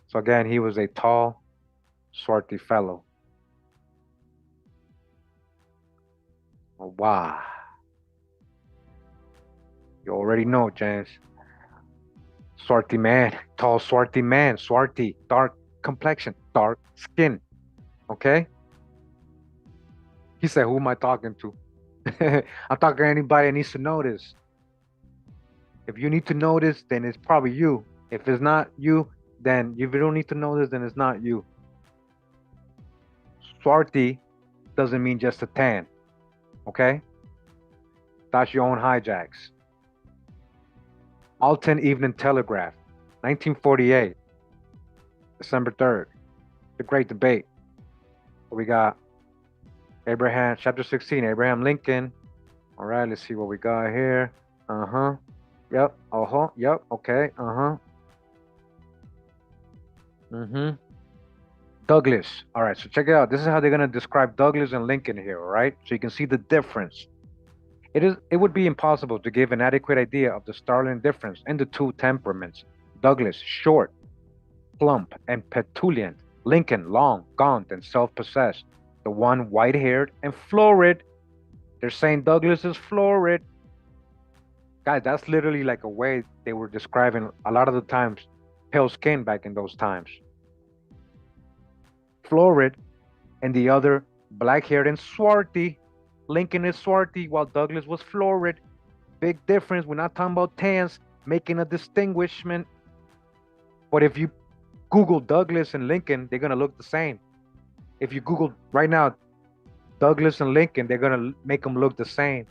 So again, he was a tall, swarthy fellow. Oh, wow. You already know, James. Swarthy man, tall swarthy man, swarthy, dark complexion, dark skin. Okay? He said, who am I talking to? I'm talking to anybody that needs to know this. If you need to know this, then it's probably you. If it's not you, then if you don't need to know this, then it's not you. Swarthy doesn't mean just a tan. Okay? That's your own hijacks. Alton Evening Telegraph, 1948, December 3rd. The Great Debate. We got Abraham, chapter 16, Abraham Lincoln. All right, let's see what we got here. Uh-huh. Yep. Uh-huh. Yep. Okay. Uh-huh. Mm-hmm. Douglas. All right, so check it out. This is how they're gonna describe Douglas and Lincoln here, all right? So you can see the difference. It would be impossible to give an adequate idea of the startling difference in the two temperaments. Douglas, short, plump, and petulant. Lincoln, long, gaunt, and self-possessed. The one white-haired and florid. They're saying Douglas is florid. Guys, that's literally like a way they were describing a lot of the times pale skin back in those times. Florid, and the other black-haired and swarthy. Lincoln is swarthy while Douglas was florid. Big difference. We're not talking about tans, making a distinguishment. But if you Google Douglas and Lincoln, they're gonna look the same. If you Google right now Douglas and Lincoln, they're gonna make them look the same.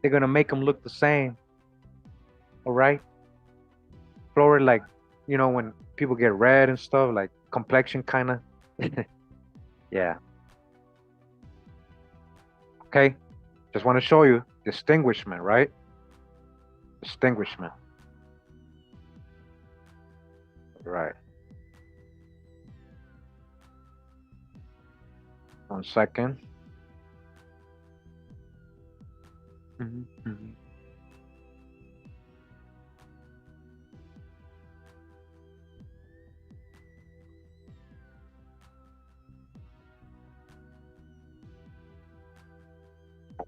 They're gonna make them look the same. All right. Florid, like when people get red and stuff, like complexion kind of. Yeah. Okay. Just want to show you distinguishment, right? Distinguishment. Right. 1 second. Mhm.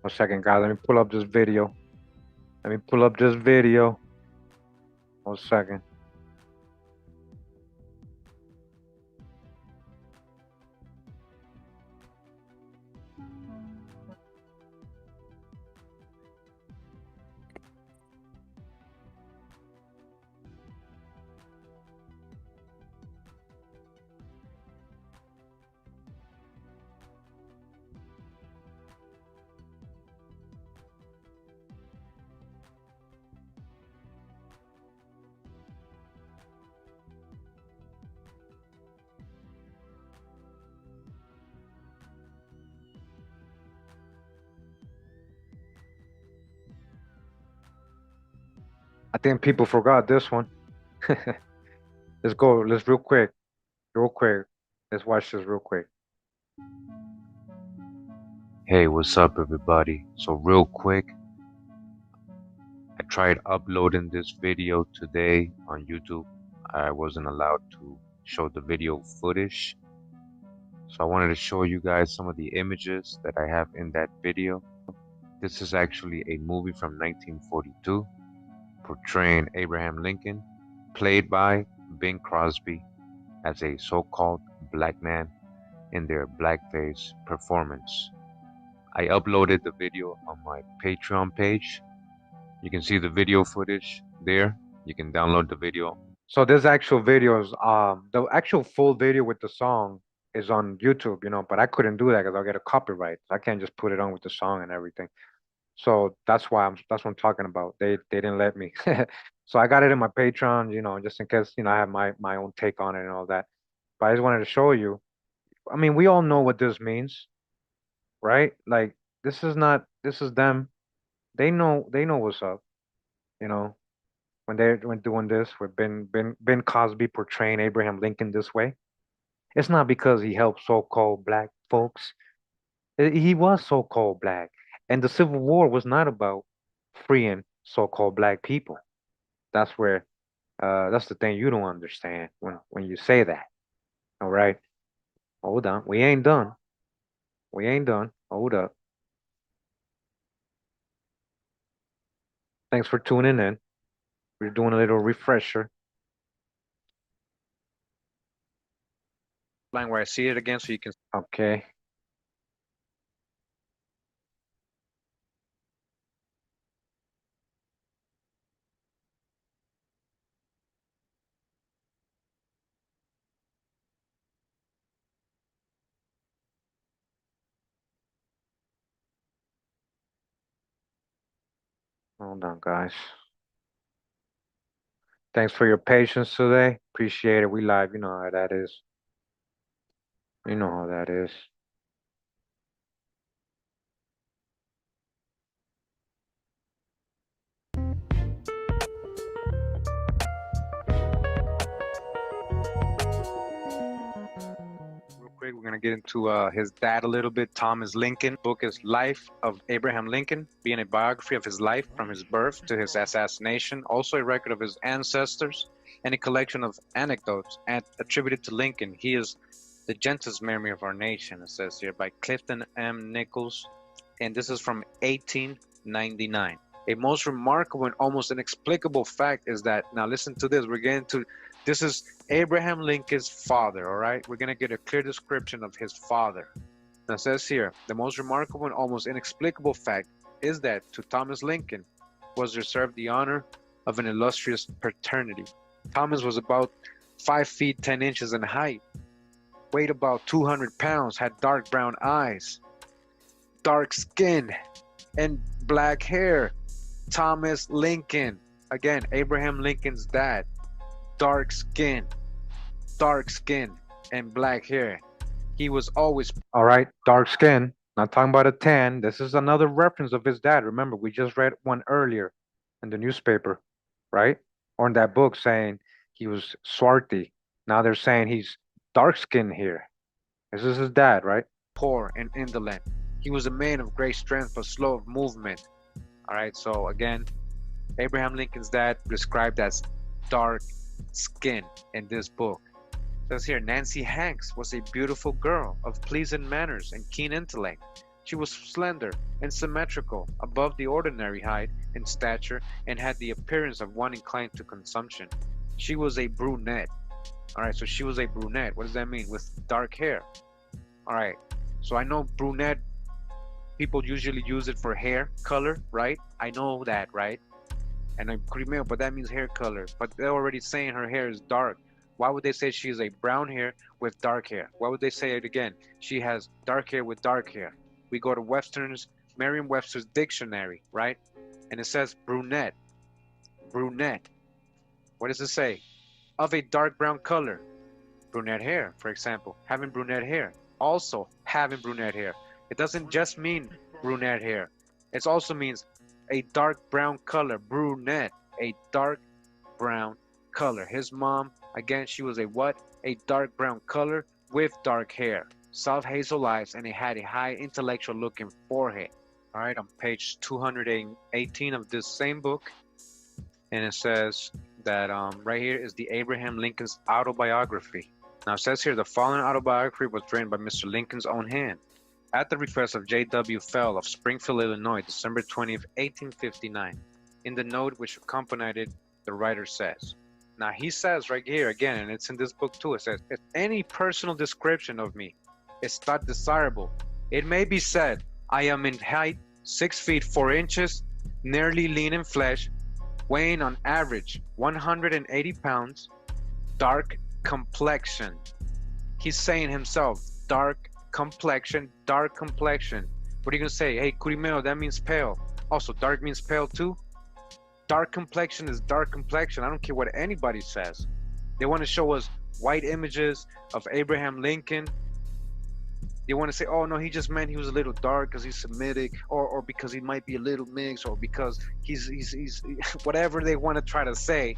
1 second, guys. Let me pull up this video. Let me pull up this video. 1 second. I think people forgot this one. Let's go. Let's real quick. Real quick. Let's watch this real quick. Hey, what's up, everybody? So, real quick, I tried uploading this video today on YouTube. I wasn't allowed to show the video footage. So, I wanted to show you guys some of the images that I have in that video. This is actually a movie from 1942 portraying Abraham Lincoln, played by Bing Crosby as a so-called black man in their blackface performance. I uploaded the video on my Patreon page. You can see the video footage there. You can download the video. So this actual video is the actual full video with the song is on YouTube, but I couldn't do that because I'll get a copyright. I can't just put it on with the song and everything. So that's what I'm talking about. They didn't let me. So I got it in my Patreon, just in case, I have my own take on it and all that. But I just wanted to show you. I mean, we all know what this means, right? Like this is them. they know what's up, you know, when doing this with Ben Cosby portraying Abraham Lincoln this way. It's not because he helped so-called black folks. He was so-called black, and the Civil War was not about freeing so-called black people. That's where that's the thing you don't understand when you say that. All right, hold on, we ain't done. We ain't done. Hold up. Thanks for tuning in. We're doing a little refresher. Line where I see it again so you can. Okay. Hold on, guys. Thanks for your patience today. Appreciate it. We live. You know how that is. You know how that is. Real quick, we're gonna get into his dad a little bit, Thomas Lincoln. Book is Life of Abraham Lincoln, being a biography of his life from his birth to his assassination, also a record of his ancestors, and a collection of anecdotes attributed to Lincoln. He is the gentlest memory of our nation, it says here, by Clifton M. Nichols, and this is from 1899. A most remarkable and almost inexplicable fact is that, now listen to this, we're getting to, this is Abraham Lincoln's father, all right? We're going to get a clear description of his father. Now it says here, the most remarkable and almost inexplicable fact is that to Thomas Lincoln was reserved the honor of an illustrious paternity. Thomas was about 5 feet 10 inches in height, weighed about 200 pounds, had dark brown eyes, dark skin, and black hair. Thomas Lincoln, again, Abraham Lincoln's dad, dark skin, and black hair. He was always. All right, dark skin. Not talking about a tan. This is another reference of his dad. Remember, we just read one earlier in the newspaper, right? Or in that book saying he was swarthy. Now they're saying he's dark skinned here. This is his dad, right? Poor and indolent. He was a man of great strength but slow of movement. All right, so again, Abraham Lincoln's dad described as dark skin in this book. It says here, Nancy Hanks was a beautiful girl of pleasant manners and keen intellect. She was slender and symmetrical, above the ordinary height and stature, and had the appearance of one inclined to consumption. She was a brunette. All right, so she was a brunette. What does that mean? With dark hair. All right, so I know brunette, people usually use it for hair color, right? I know that, right? And I'm Kurimeo, but that means hair color. But they're already saying her hair is dark. Why would they say she is a brown hair with dark hair? Why would they say it again? She has dark hair with dark hair. We go to Merriam-Webster's dictionary, right? And it says brunette. Brunette. What does it say? Of a dark brown color. Brunette hair, for example. Having brunette hair. Also having brunette hair. It doesn't just mean brunette hair. It also means a dark brown color. Brunette. A dark brown color. His mom, again, she was a what? A dark brown color with dark hair, soft hazel eyes, and it had a high intellectual looking forehead. All right, on page 218 of this same book, and it says that right here is the Abraham Lincoln's autobiography. Now it says here the following autobiography was written by Mr. Lincoln's own hand at the request of J.W. Fell of Springfield, Illinois, December 20th, 1859. In the note which accompanied it, the writer says, now he says right here again, and it's in this book too, it says, if any personal description of me is thought desirable, it may be said, I am in height 6 feet 4 inches, nearly lean in flesh, weighing on average 180 pounds, dark complexion. He's saying himself, dark complexion, dark complexion. What are you gonna say? Hey, Kurimeo, that means pale. Also, dark means pale too. Dark complexion is dark complexion. I don't care what anybody says. They want to show us white images of Abraham Lincoln. You want to say, oh no, he just meant he was a little dark because he's Semitic, or because he might be a little mixed, or because he's whatever they want to try to say.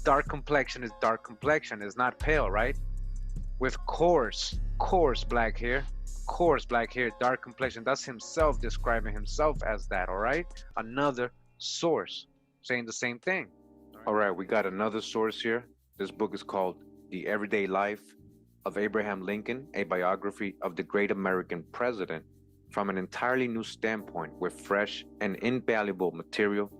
Dark complexion is dark complexion. It's not pale, right? With coarse black hair, dark complexion. That's himself describing himself as that. All right. Another source saying the same thing. All right, we got another source here. This book is called The Everyday Life of Abraham Lincoln, a biography of the great American president from an entirely new standpoint with fresh and invaluable material.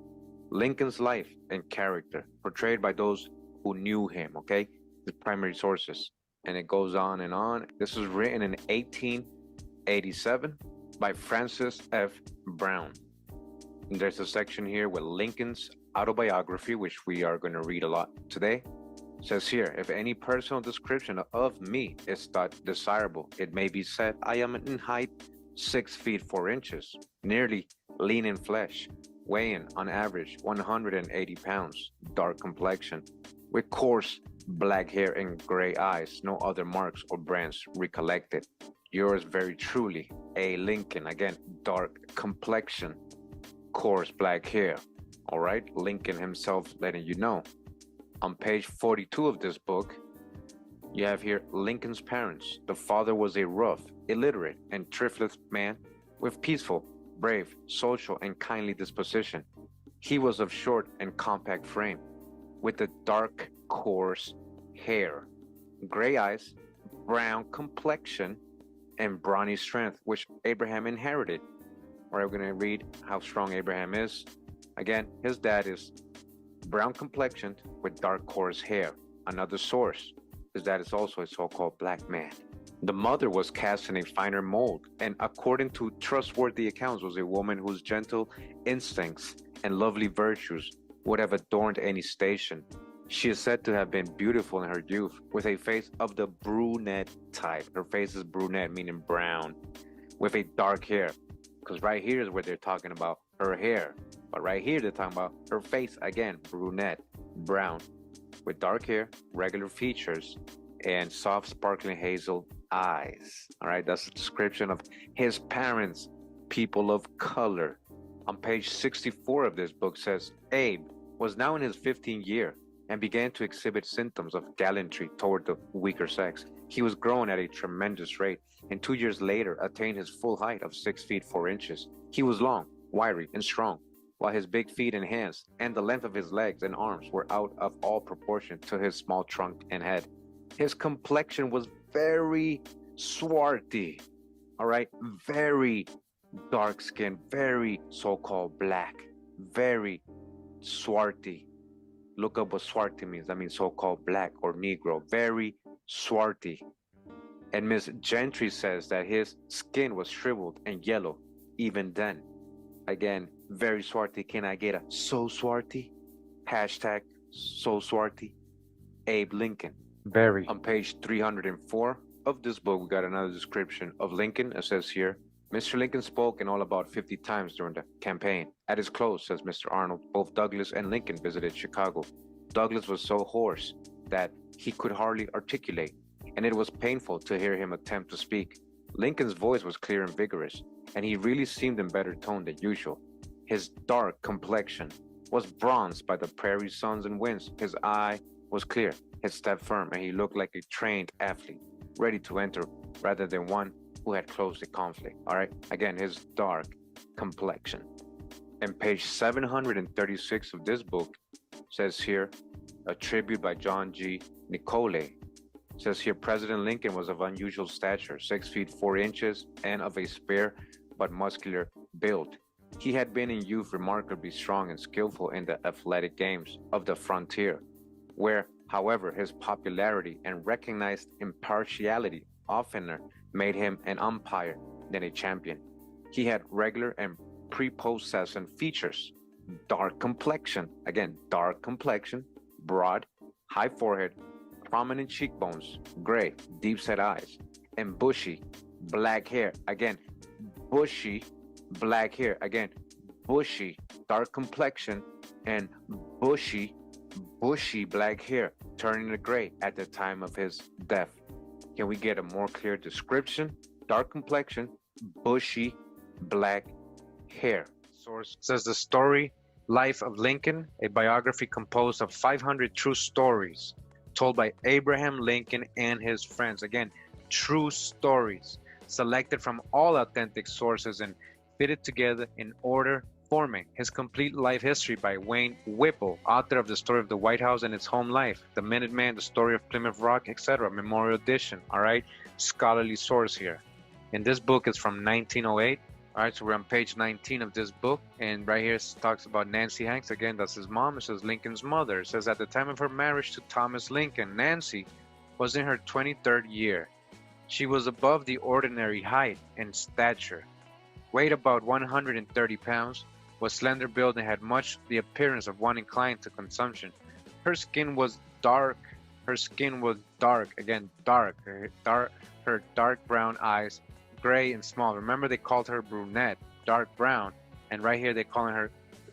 Lincoln's life and character portrayed by those who knew him, okay? The primary sources. And it goes on and on. This was written in 1887 by Francis F. Brown. And there's a section here with Lincoln's autobiography, which we are going to read a lot today. It says here, if any personal description of me is thought desirable, it may be said I am in height 6 feet 4 inches, nearly lean in flesh, weighing on average 180 pounds, dark complexion, with coarse black hair and gray eyes, no other marks or brands recollected. Yours very truly, A. Lincoln. Again, dark complexion, coarse black hair. All right, Lincoln himself letting you know. On page 42 of this book, you have here Lincoln's parents. The father was a rough, illiterate, and thriftless man with peaceful, brave, social, and kindly disposition. He was of short and compact frame, with a dark, coarse hair, gray eyes, brown complexion, and brawny strength, which Abraham inherited. All right, we're going to read how strong Abraham is. Again, his dad is brown complexioned with dark coarse hair. Another source is that it's also a so-called black man. The mother was cast in a finer mold, and according to trustworthy accounts, was a woman whose gentle instincts and lovely virtues would have adorned any station. She is said to have been beautiful in her youth, with a face of the brunette type. Her face is brunette, meaning brown, with a dark hair. Because right here is where they're talking about her hair. But right here, they're talking about her face, again, brunette, brown, with dark hair, regular features, and soft, sparkling hazel eyes. All right, that's a description of his parents, people of color. On page 64 of this book says, Abe was now in his 15th year and began to exhibit symptoms of gallantry toward the weaker sex. He was growing at a tremendous rate, and 2 years later attained his full height of 6 feet 4 inches. He was long, wiry, and strong, while his big feet and hands and the length of his legs and arms were out of all proportion to his small trunk and head. His complexion was very swarthy, all right, very dark skin, very so-called black, very swarthy. Look up what swarthy means. That means so-called black or Negro, very swarthy. And Miss Gentry says that his skin was shriveled and yellow even then. Again, very swarthy. Can I get a so swarthy? Hashtag so swarthy. Abe Lincoln. Very. On page 304 of this book, we got another description of Lincoln. It says here, Mr. Lincoln spoke in all about 50 times during the campaign. At his close, says Mr. Arnold, both Douglas and Lincoln visited Chicago. Douglas was so hoarse that he could hardly articulate, and it was painful to hear him attempt to speak. Lincoln's voice was clear and vigorous, and he really seemed in better tone than usual. His dark complexion was bronzed by the prairie suns and winds. His eye was clear, his step firm, and he looked like a trained athlete, ready to enter rather than one who had closed the conflict. All right, again, his dark complexion. And page 736 of this book says here, a tribute by John G. Nicolay. Says here, President Lincoln was of unusual stature, 6 feet 4 inches, and of a spare but muscular build. He had been in youth remarkably strong and skillful in the athletic games of the frontier, where, however, his popularity and recognized impartiality oftener made him an umpire than a champion. He had regular and prepossessing features, dark complexion, again, dark complexion, broad, high forehead, prominent cheekbones, gray, deep-set eyes, and bushy, black hair, again, bushy, black hair, again, bushy, dark complexion, and bushy, black hair, turning to gray at the time of his death. Can we get a more clear description? dark complexion, bushy, black hair. Source says the story Life of Lincoln, a biography composed of 500 true stories told by Abraham Lincoln and his friends. Again, true stories selected from all authentic sources and fitted together in order, forming his complete life history by Wayne Whipple, author of The Story of the White House and Its Home Life, The Minuteman, The Story of Plymouth Rock, etc. Memorial Edition. All right, scholarly source here. And this book is from 1908. All right, so we're on page 19 of this book, and right here it talks about Nancy Hanks. Again, that's his mom. It says Lincoln's mother. It says at the time of her marriage to Thomas Lincoln, Nancy was in her 23rd year. She was above the ordinary height and stature, weighed about 130 pounds, was slender built, and had much the appearance of one inclined to consumption. Her skin was dark. Again, dark. Her dark brown eyes, gray and small. Remember, they called her brunette, dark brown, and right here they calling her,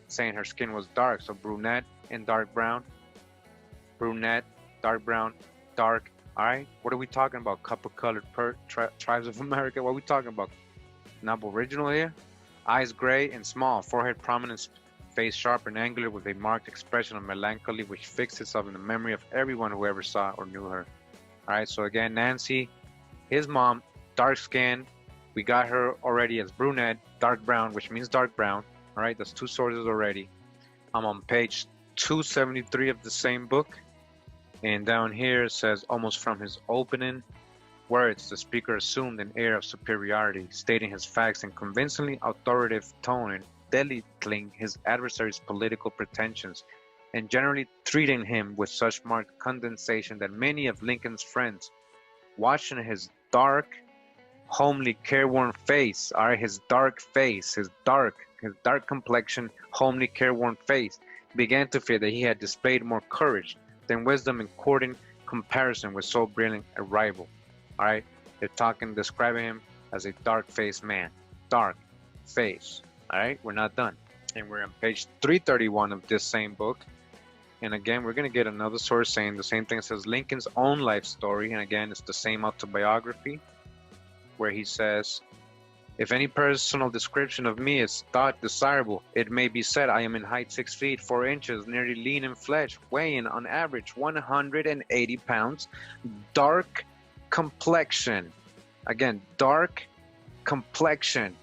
saying her skin was dark. So brunette and dark brown, brunette, dark brown, dark. All right, what are we talking about? Couple colored tribes of America. What are we talking about? Aboriginal here. Eyes gray and small, forehead prominent, face sharp and angular with a marked expression of melancholy which fixed itself in the memory of everyone who ever saw or knew her. All right, so again, Nancy, his mom, dark skin. We got her already as brunette, dark brown, which means dark brown. All right, that's two sources already. I'm on page 273 of the same book. And down here it says, almost from his opening words, the speaker assumed an air of superiority, stating his facts in convincingly authoritative tone and belittling his adversary's political pretensions, and generally treating him with such marked condescension that many of Lincoln's friends, watching his dark, homely, careworn face, all right, his dark face, his dark complexion, homely, careworn face, began to fear that he had displayed more courage than wisdom in courting comparison with so brilliant a rival. All right, they're describing him as a dark-faced man, dark face. All right, we're not done, and we're on page 331 of this same book. And again, we're going to get another source saying the same thing. It says Lincoln's own life story, and again, it's the same autobiography, where he says, if any personal description of me is thought desirable, it may be said I am in height 6 feet 4 inches, nearly lean in flesh, weighing on average 180 pounds, dark complexion. Again, dark complexion.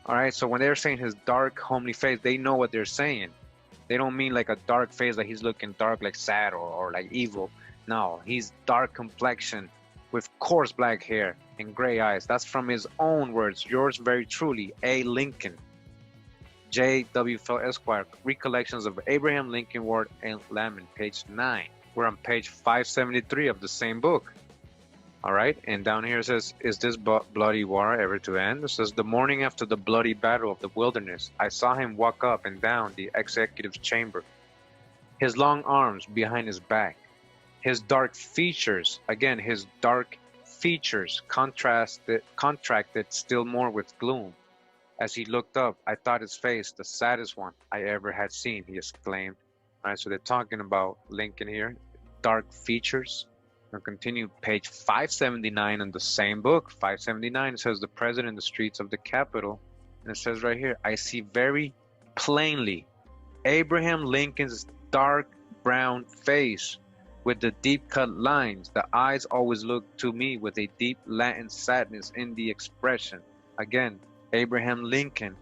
All right, so when they're saying his dark, homely face, they know what they're saying. They don't mean like a dark face, like he's looking dark, like sad or like evil. No, he's dark complexion with coarse black hair and gray eyes. That's from his own words. Yours very truly, A. Lincoln. J. W. Fell Esquire, Recollections of Abraham Lincoln, Ward and Lamon, page 9. We're on page 573 of the same book. All right, and down here it says, is this bloody war ever to end? It says, the morning after the bloody battle of the Wilderness, I saw him walk up and down the executive chamber, his long arms behind his back, his dark features, again, his dark features contracted still more with gloom. As he looked up, I thought his face the saddest one I ever had seen, he exclaimed. All right, so they're talking about Lincoln here, dark features. We'll continue page 579 in the same book. 579, it says the president in the streets of the Capitol. And it says right here, I see very plainly Abraham Lincoln's dark brown face with the deep cut lines. The eyes always look to me with a deep Latin sadness in the expression. Again, Abraham Lincoln,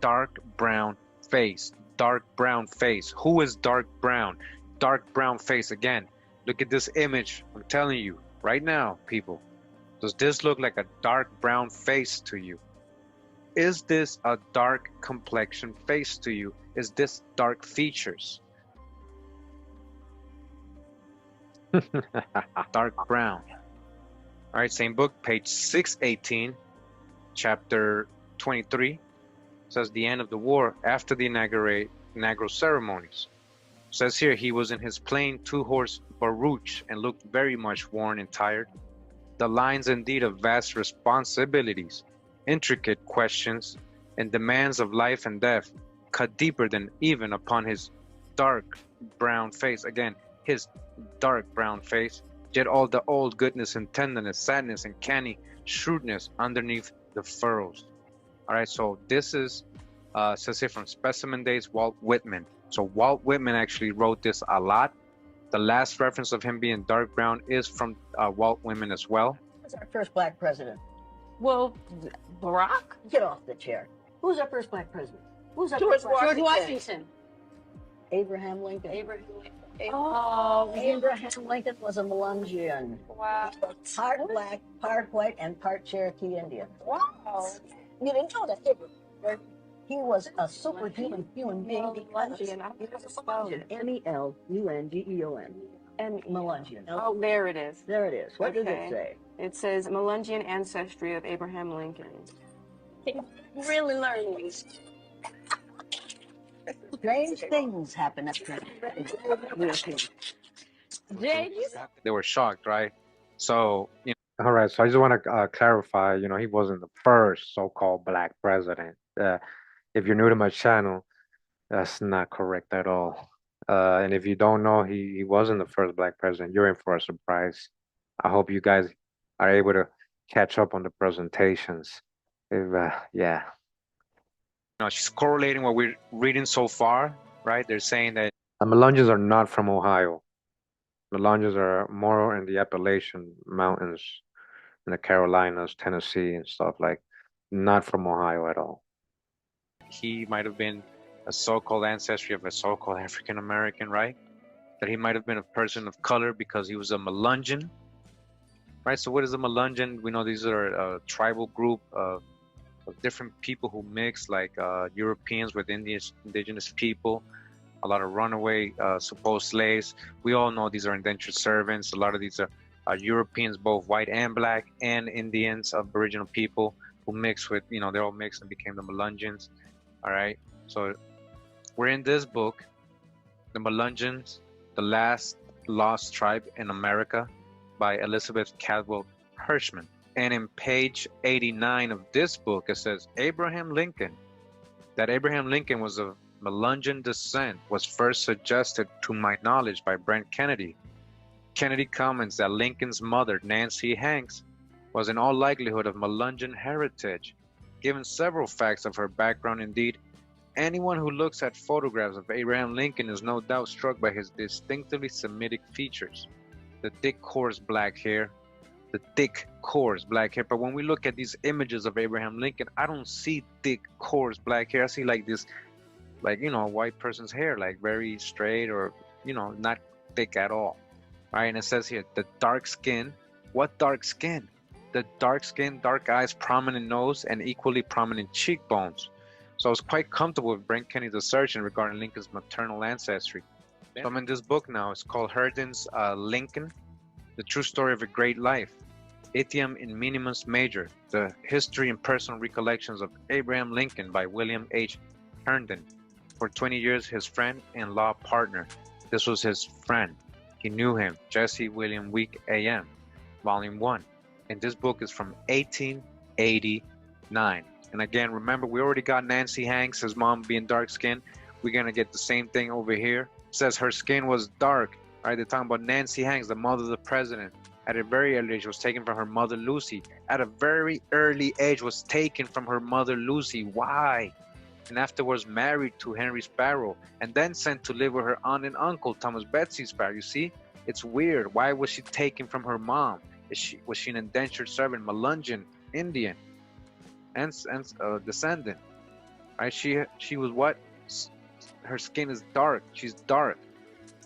dark brown face, dark brown face. Who is dark brown? Dark brown face again. Look at this image. I'm telling you right now, people. Does this look like a dark brown face to you? Is this a dark complexion face to you? Is this dark features? Dark brown. All right, same book, page 618, chapter 23. Says the end of the war after the inaugural ceremonies. Says here he was in his plain two-horse barouche and looked very much worn and tired. The lines indeed of vast responsibilities, intricate questions, and demands of life and death cut deeper than even upon his dark brown face. Again, his dark brown face, yet all the old goodness and tenderness, sadness and canny shrewdness underneath the furrows. All right, so this is says here from Specimen Days, Walt Whitman. So Walt Whitman actually wrote this a lot. The last reference of him being dark brown is from Walt Whitman as well. Who's our first black president? Well, Barack? Get off the chair. Who's our first black president? Who's our George first black Washington. Abraham Lincoln. Abraham Lincoln. Oh, Abraham Lincoln was a Melungeon. wow. Part black, part white, and part Cherokee Indian. Wow. You didn't know that, did you? He was a superhuman human being because he was a Melungeon. M-E-L-U-N-G-E-O-n. And Melungeon. Oh, there it is. There it is. What does Okay. it say? It says Melungeon ancestry of Abraham Lincoln. Really learning these. Strange things happen at the Jay, you They were shocked, right? So, All right, so I just want to clarify, he wasn't the first so-called black president. If you're new to my channel, that's not correct at all. And if you don't know, he wasn't the first black president. You're in for a surprise. I hope you guys are able to catch up on the presentations. Yeah. she's correlating what we're reading so far, right? They're saying that Melungeons are not from Ohio. Melungeons are more in the Appalachian Mountains, in the Carolinas, Tennessee, and stuff like. Not from Ohio at all. he might have been a so-called ancestry of a so-called African American, right? That he might have been a person of color because he was a Melungeon, right? So what is a Melungeon? We know these are a tribal group of different people who mix, like Europeans with indigenous people, a lot of runaway supposed slaves. We all know these are indentured servants. A lot of these are Europeans, both white and black, and Indians, Aboriginal people who mix with, they're all mixed and became the Melungeons. All right, so we're in this book, The Melungeons, The Last Lost Tribe in America by Elizabeth Caldwell Hirschman. And in page 89 of this book, it says Abraham Lincoln, that Abraham Lincoln was of Melungeon descent, was first suggested to my knowledge by Brent Kennedy. Kennedy comments that Lincoln's mother, Nancy Hanks, was in all likelihood of Melungeon heritage. Given several facts of her background, indeed, anyone who looks at photographs of Abraham Lincoln is no doubt struck by his distinctively Semitic features. The thick, coarse black hair, but when we look at these images of Abraham Lincoln, I don't see thick, coarse black hair. I see like this, a white person's hair, like very straight or, not thick at all. All right, and it says here, the dark skin. What dark skin? The dark skin, dark eyes, prominent nose, and equally prominent cheekbones. So I was quite comfortable with Brent Kennedy's assertion regarding Lincoln's maternal ancestry. So I'm in this book now. It's called Herndon's Lincoln, The True Story of a Great Life. Etiam in Minimus Major, The History and Personal Recollections of Abraham Lincoln by William H. Herndon. For 20 years, his friend and law partner. This was his friend. He knew him, Jesse William Week A.M., Volume 1. And this book is from 1889. And again, remember, we already got Nancy Hanks, his mom being dark-skinned. We're going to get the same thing over here. It says her skin was dark. All right, they're talking about Nancy Hanks, the mother of the president. At a very early age, was taken from her mother, Lucy. At a very early age, was taken from her mother, Lucy. Why? And afterwards married to Henry Sparrow, and then sent to live with her aunt and uncle, Thomas Betsy Sparrow. You see, it's weird. Why was she taken from her mom? Was she an indentured servant, Melungeon, Indian, and descendant? Right? She was what? Her skin is dark. She's dark.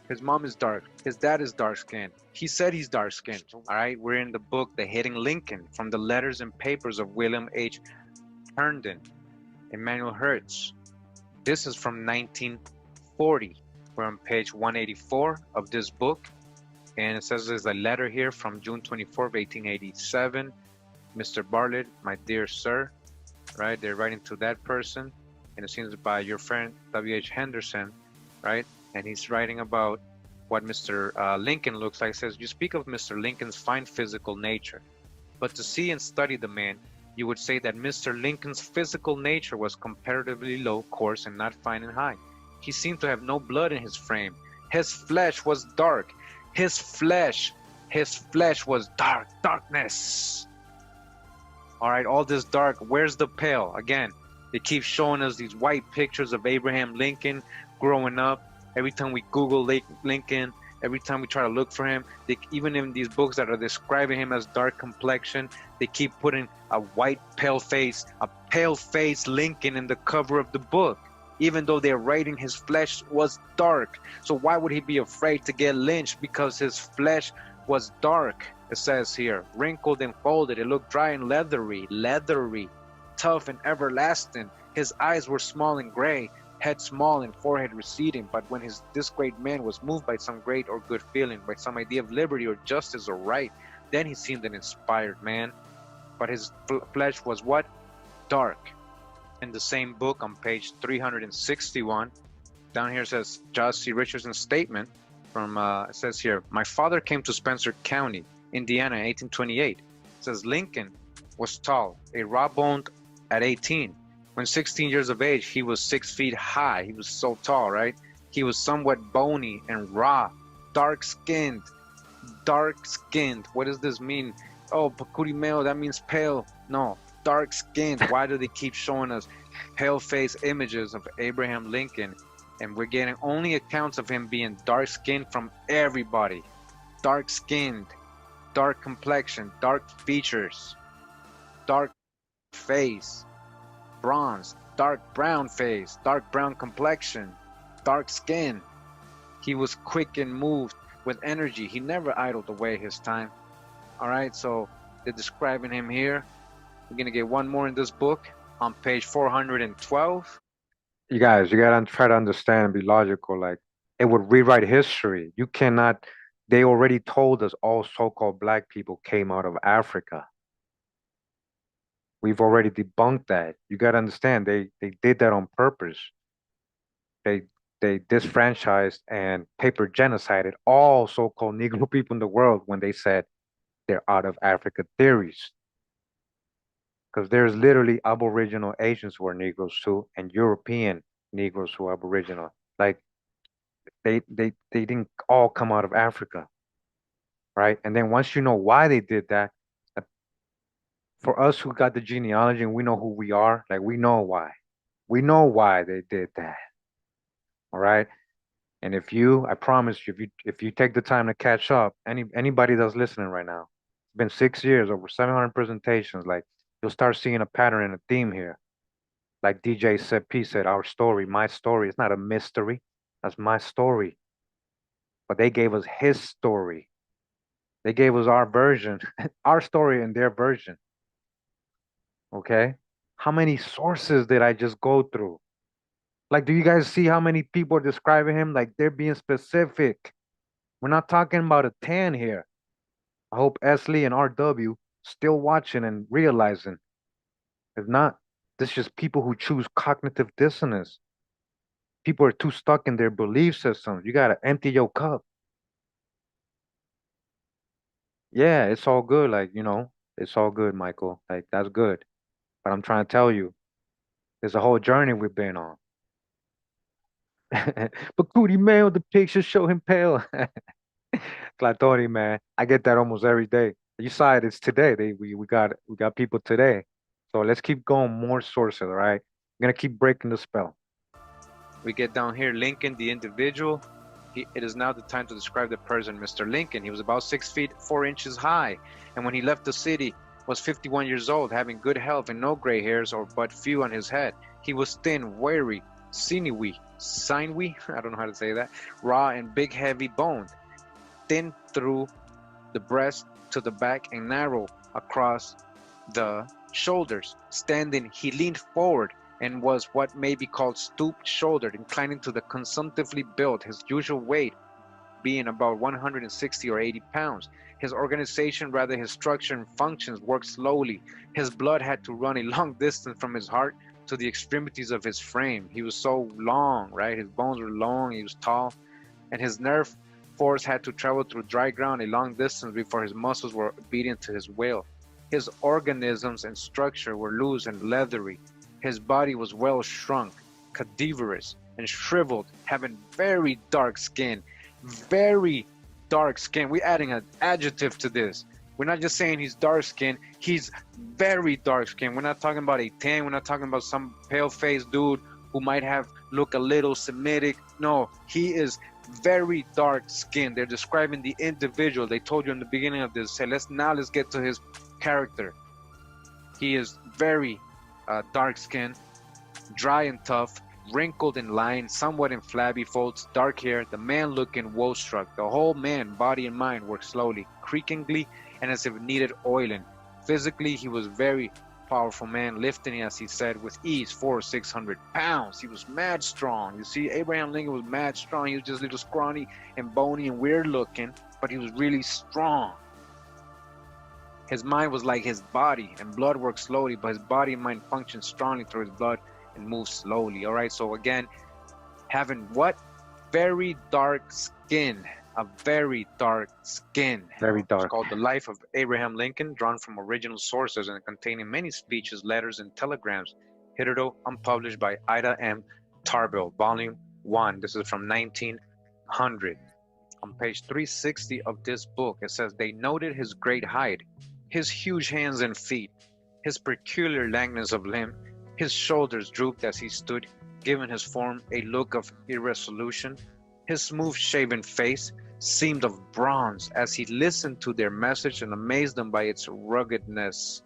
His mom is dark. His dad is dark skinned. He said he's dark skinned. All right, we're in the book, The Hidden Lincoln, from the letters and papers of William H. Herndon, Emmanuel Hertz. This is from 1940. We're on page 184 of this book. And it says there's a letter here from June 24th, 1887. Mr. Bartlett, my dear sir, right? They're writing to that person. And it seems by your friend, W.H. Henderson, right? And he's writing about what Mr. Lincoln looks like. It says, you speak of Mr. Lincoln's fine physical nature. But to see and study the man, you would say that Mr. Lincoln's physical nature was comparatively low, coarse, and not fine and high. He seemed to have no blood in his frame. His flesh was dark. His flesh His flesh was darkness. All right, all this dark. Where's the pale? Again, they keep showing us these white pictures of Abraham Lincoln growing up. Every time we Google Lincoln, every time we try to look for him, even in these books that are describing him as dark complexion, they keep putting a white pale face Lincoln in the cover of the book, even though they're writing his flesh was dark. So why would he be afraid to get lynched? Because his flesh was dark. It says here, wrinkled and folded. It looked dry and leathery, tough and everlasting. His eyes were small and gray, head small and forehead receding. But when this great man was moved by some great or good feeling, by some idea of liberty or justice or right, then he seemed an inspired man. But his flesh was what? Dark. In the same book on page 361, down here says Josh C. Richardson's statement from, it says here, my father came to Spencer County, Indiana in 1828. It says Lincoln was tall, a raw-boned at 18. When 16 years of age, he was 6 feet high. He was so tall, right? He was somewhat bony and raw, dark-skinned. What does this mean? Oh, Kurimeo, that means pale. No, dark-skinned. Why do they keep showing us pale-face images of Abraham Lincoln? And we're getting only accounts of him being dark-skinned from everybody. Dark-skinned, dark complexion, dark features, dark face, bronze, dark brown face, dark brown complexion, dark skin. He was quick and moved with energy. He never idled away his time. All right, so they're describing him here. We're gonna get one more in this book on page 412. You guys, you gotta try to understand and be logical. Like, it would rewrite history. You cannot. They already told us all so-called black people came out of Africa. We've already debunked that. You gotta understand. They did that on purpose. They disfranchised and paper genocided all so-called Negro people in the world when they said they're out of Africa theories. Because there's literally Aboriginal Asians who are Negroes too, and European Negroes who are Aboriginal. Like, they didn't all come out of Africa, right? And then once you know why they did that, for us who got the genealogy and we know who we are, like, we know why. We know why they did that. All right. And I promise you, if you take the time to catch up, anybody that's listening right now, it's been 6 years, over 700 presentations, like, you'll start seeing a pattern and a theme here. Like DJ P said, our story, my story. It's not a mystery. That's my story. But they gave us his story. They gave us our version, our story and their version. Okay? How many sources did I just go through? Like, do you guys see how many people are describing him? Like, they're being specific. We're not talking about a 10 here. I hope Esley and RW still watching and realizing. If not, this is just people who choose cognitive dissonance. People are too stuck in their belief systems. You gotta empty your cup. Yeah, it's all good. Like, it's all good, Michael. Like, that's good. But I'm trying to tell you, there's a whole journey we've been on. But Kurimeo, the pictures show him pale. Tlatori, man. I get that almost every day. You saw it, it's today. We got people today. So let's keep going, more sources, all right? I'm gonna keep breaking the spell. We get down here, Lincoln, the individual. It is now the time to describe the person, Mr. Lincoln. He was about 6 feet 4 inches high, and when he left the city, was 51 years old, having good health and no gray hairs or but few on his head. He was thin, wiry, sinewy, I don't know how to say that, raw and big, heavy boned, thin through the breast to the back and narrow across the shoulders. Standing, he leaned forward and was what may be called stoop-shouldered, inclining to the consumptively built, his usual weight being about 160 or 80 pounds. His organization, rather his structure and functions, worked slowly. His blood had to run a long distance from his heart to the extremities of his frame. He was so long, right? His bones were long, he was tall, and his nerve force had to travel through dry ground a long distance before his muscles were obedient to his will. His organisms and structure were loose and leathery. His body was well shrunk, cadaverous, and shriveled, having very dark skin, very dark skin. We're adding an adjective to this. We're not just saying he's dark skinned, he's very dark skinned. We're not talking about a tan, we're not talking about some pale faced dude who might have look a little Semitic. No, he is very dark skinned. They're describing the individual. They told you in the beginning of this. Say, let's get to his character. He is very dark skinned, dry and tough, wrinkled and lined, somewhat in flabby folds, dark hair, the man looking woe-struck. The whole man, body and mind, worked slowly, creakingly, and as if it needed oiling. Physically, he was very powerful man, lifting, as he said, with ease, 400 or 600 pounds. He was mad strong. You see, Abraham Lincoln was mad strong. He was just a little scrawny and bony and weird looking, but he was really strong. His mind was like his body, and blood worked slowly, but his body and mind functioned strongly through his blood and moved slowly. All right, so again, having what? Very dark skin. A very dark skin. Very dark. It's called The Life of Abraham Lincoln, drawn from original sources and containing many speeches, letters, and telegrams. Hitherto unpublished by Ida M. Tarbell, Volume 1. This is from 1900. On page 360 of this book, it says, they noted his great height, his huge hands and feet, his peculiar languidness of limb, his shoulders drooped as he stood, giving his form a look of irresolution. His smooth-shaven face seemed of bronze as he listened to their message and amazed them by its ruggedness.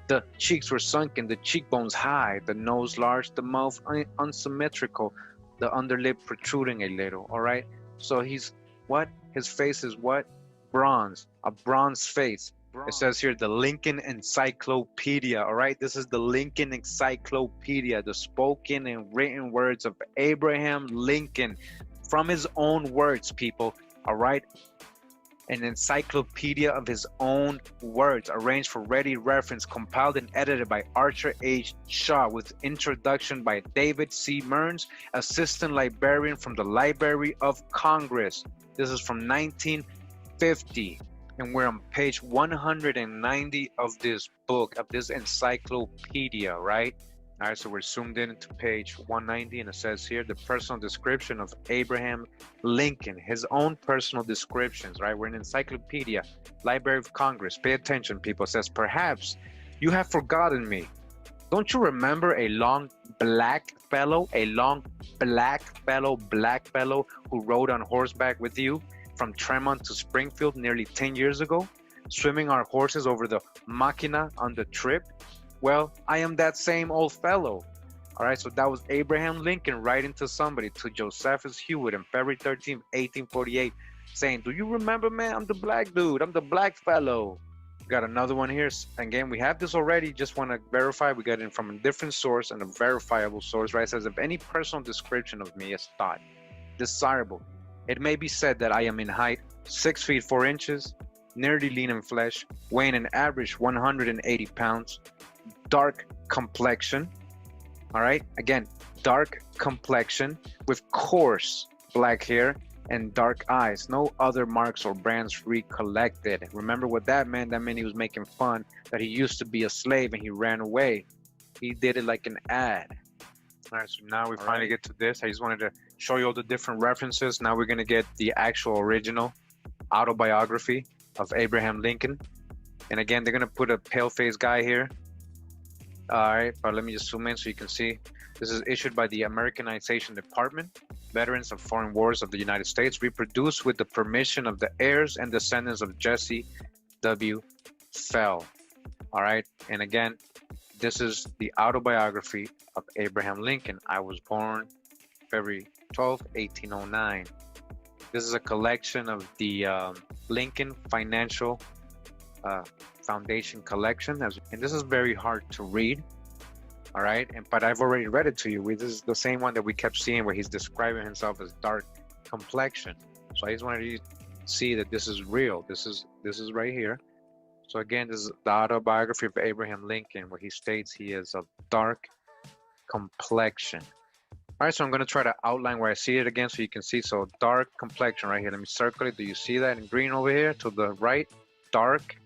The cheeks were sunken, the cheekbones high, the nose large, the mouth unsymmetrical, the underlip protruding a little. All right, so he's what? His face is what? Bronze, a bronze face. It says here the Lincoln Encyclopedia. All right, this is the Lincoln Encyclopedia, the spoken and written words of Abraham Lincoln, from his own words, people. All right, an encyclopedia of his own words, arranged for ready reference, compiled and edited by Archer H. Shaw, with introduction by David C. Mearns, assistant librarian from the Library of Congress. This is from 1950, and we're on page 190 of this book, of this encyclopedia, right? All right, so we're zoomed in to page 190, and it says here the personal description of Abraham Lincoln, his own personal descriptions, right? We're in encyclopedia, Library of Congress. Pay attention, people. It says, perhaps you have forgotten me. Don't you remember a long black fellow who rode on horseback with you from Tremont to Springfield nearly 10 years ago, swimming our horses over the Machina on the trip? Well, I am that same old fellow. All right, so that was Abraham Lincoln writing to somebody, to Josephus Hewitt on February 13th, 1848, saying, do you remember, man? I'm the black dude. I'm the black fellow. Got another one here. Again, we have this already. Just want to verify. We got it from a different source and a verifiable source, right? It says, if any personal description of me is thought desirable, it may be said that I am in height 6 feet 4 inches, nearly lean in flesh, weighing an average 180 pounds, dark complexion. All right, again, dark complexion with coarse black hair and dark eyes. No other marks or brands recollected. Remember what that meant? That meant he was making fun that he used to be a slave and he ran away. He did it like an ad. All right, so now we finally get to this. I just wanted to show you all the different references. Now we're going to get the actual original autobiography of Abraham Lincoln. And again, they're going to put a pale-faced guy here. All right, but let me just zoom in so you can see. This is issued by the Americanization Department, Veterans of Foreign Wars of the United States, reproduced with the permission of the heirs and descendants of Jesse W. Fell. All right, and again, this is the autobiography of Abraham Lincoln. I was born February 12, 1809. This is a collection of the Lincoln Financial Foundation collection, and this is very hard to read. All right, but I've already read it to you. This is the same one that we kept seeing where he's describing himself as dark complexion. So I just wanted you to see that this is real. This is right here. So again, this is the autobiography of Abraham Lincoln, where he states he is of dark complexion. All right, so I'm going to try to outline where I see it again so you can see. So dark complexion right here. Let me circle it. Do you see that in green over here to the right? Dark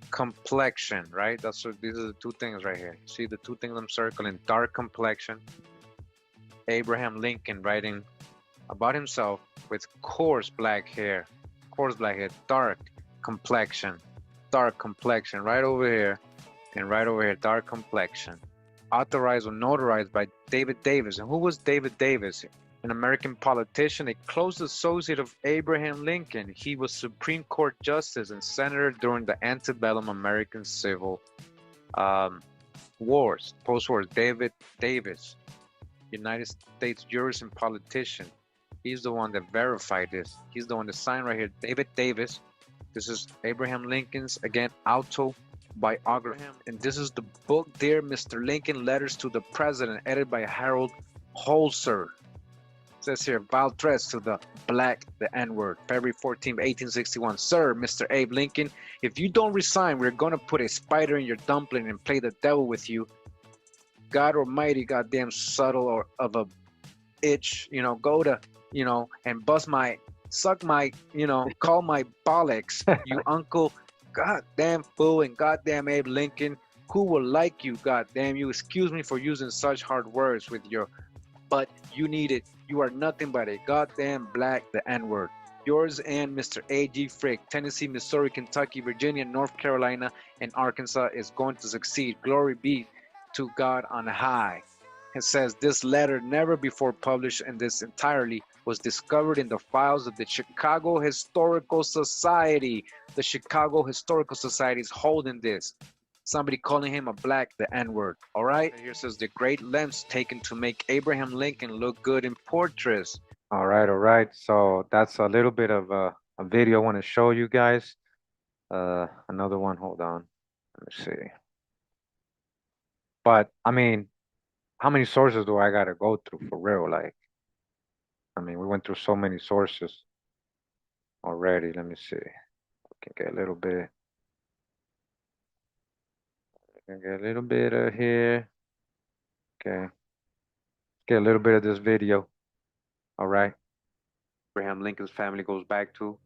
complexion, right? That's what these are the two things right here. See the two things I'm circling? Dark complexion. Abraham Lincoln writing about himself with coarse black hair, dark complexion, right over here, and right over here, dark complexion. Authorized or notarized by David Davis. And who was David Davis? An American politician, a close associate of Abraham Lincoln. He was Supreme Court Justice and Senator during the antebellum American Civil Wars, post-wars. David Davis, United States jurist and politician. He's the one that verified this. He's the one that signed right here. David Davis. This is Abraham Lincoln's, again, autobiography. And this is the book, Dear Mr. Lincoln, Letters to the President, edited by Harold Holzer. It says here, vile threats to the black, the N-word, February 14, 1861. Sir, Mr. Abe Lincoln, if you don't resign, we're going to put a spider in your dumpling and play the devil with you. God almighty, goddamn subtle or of a itch, go to, and suck my, call my bollocks, you uncle, goddamn fool, and goddamn Abe Lincoln, who will like you, goddamn you. Excuse me for using such hard words with your, but you need it. You are nothing but a goddamn black, the N-word. Yours and Mr. A.G. Frick, Tennessee, Missouri, Kentucky, Virginia, North Carolina, and Arkansas is going to succeed. Glory be to God on high. It says this letter, never before published in this entirely, was discovered in the files of the Chicago Historical Society. The Chicago Historical Society is holding this. Somebody calling him a black, the N-word. All right? Here says the great lengths taken to make Abraham Lincoln look good in portraits. All right. So that's a little bit of a video I want to show you guys. Another one, hold on. Let me see. But I mean, how many sources do I gotta go through for real? Like, I mean, we went through so many sources already. Let me see. We can get a little bit. We can get a little bit of here. Okay. Get a little bit of this video. All right. Abraham Lincoln's family goes back to,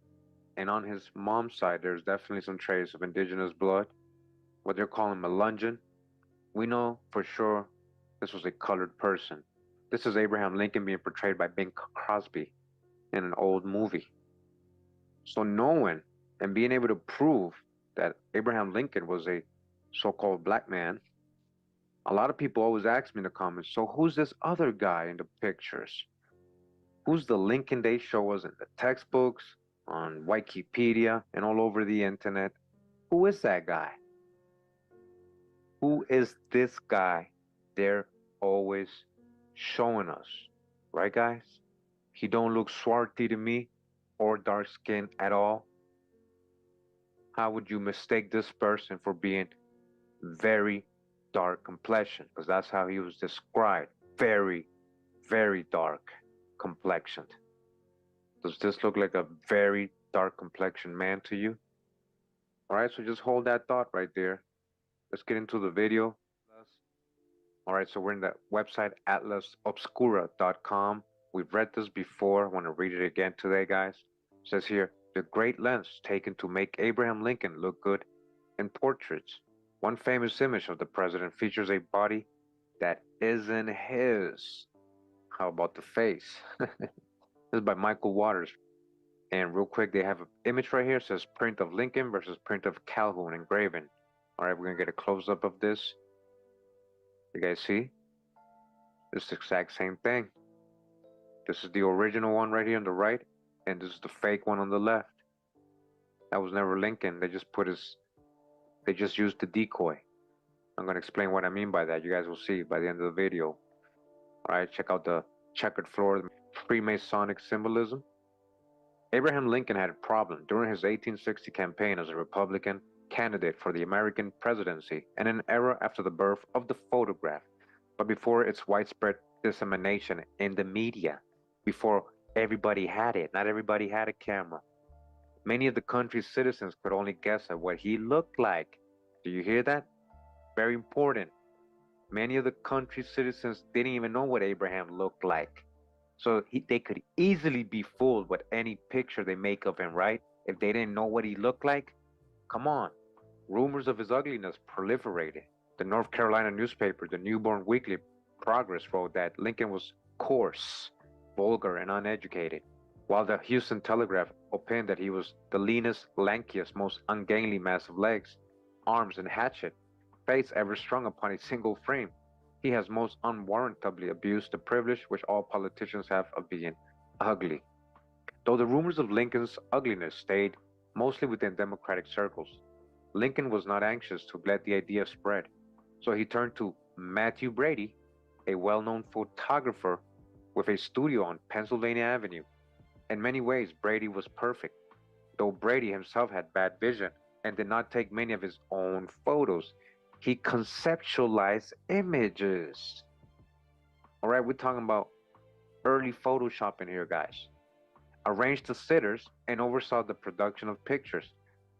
and on his mom's side, there's definitely some trace of indigenous blood. What they're calling Melungeon. We know for sure this was a colored person. This is Abraham Lincoln being portrayed by Bing Crosby in an old movie. So knowing and being able to prove that Abraham Lincoln was a so-called black man, a lot of people always ask me in the comments, so who's this other guy in the pictures? Who's the Lincoln they show us in the textbooks, on Wikipedia, and all over the internet? Who is that guy? Who is this guy they're always showing us? Right, guys? He don't look swarthy to me or dark skin at all. How would you mistake this person for being very dark complexion? Because that's how he was described. Very, very dark complexioned. Does this look like a very dark complexioned man to you? All right, so just hold that thought right there. Let's get into the video. All right, so we're in the website atlasobscura.com. We've read this before. I want to read it again today, guys. It says here, the great lengths taken to make Abraham Lincoln look good in portraits. One famous image of the president features a body that isn't his. How about the face? This is by Michael Waters. And real quick, they have an image right here. It says print of Lincoln versus print of Calhoun engraven. All right, we're going to get a close-up of this. You guys see? It's the exact same thing. This is the original one right here on the right, and this is the fake one on the left. That was never Lincoln. They just used the decoy. I'm going to explain what I mean by that. You guys will see by the end of the video. All right, check out the checkered floor, the Freemasonic symbolism. Abraham Lincoln had a problem during his 1860 campaign as a Republican candidate for the American presidency and an era after the birth of the photograph, but before its widespread dissemination in the media, before everybody had it. Not everybody had a camera. Many of the country's citizens could only guess at what he looked like. Do you hear that? Very important. Many of the country's citizens didn't even know what Abraham looked like. So they could easily be fooled with any picture they make of him, right? If they didn't know what he looked like. Come on. Rumors of his ugliness proliferated. The North Carolina newspaper, the Newborn Weekly Progress, wrote that Lincoln was coarse vulgar, and uneducated, while the Houston Telegraph opined that he was the leanest, lankiest, most ungainly mass of legs, arms, and hatchet face ever strung upon a single frame. He has most unwarrantably abused the privilege which all politicians have of being ugly. Though the rumors of Lincoln's ugliness stayed mostly within Democratic circles, Lincoln was not anxious to let the idea spread, so he turned to Matthew Brady, a well-known photographer with a studio on Pennsylvania Avenue. In many ways, Brady was perfect, though Brady himself had bad vision and did not take many of his own photos. He conceptualized images. All right, we're talking about early Photoshopping here, guys. Arranged the sitters and oversaw the production of pictures.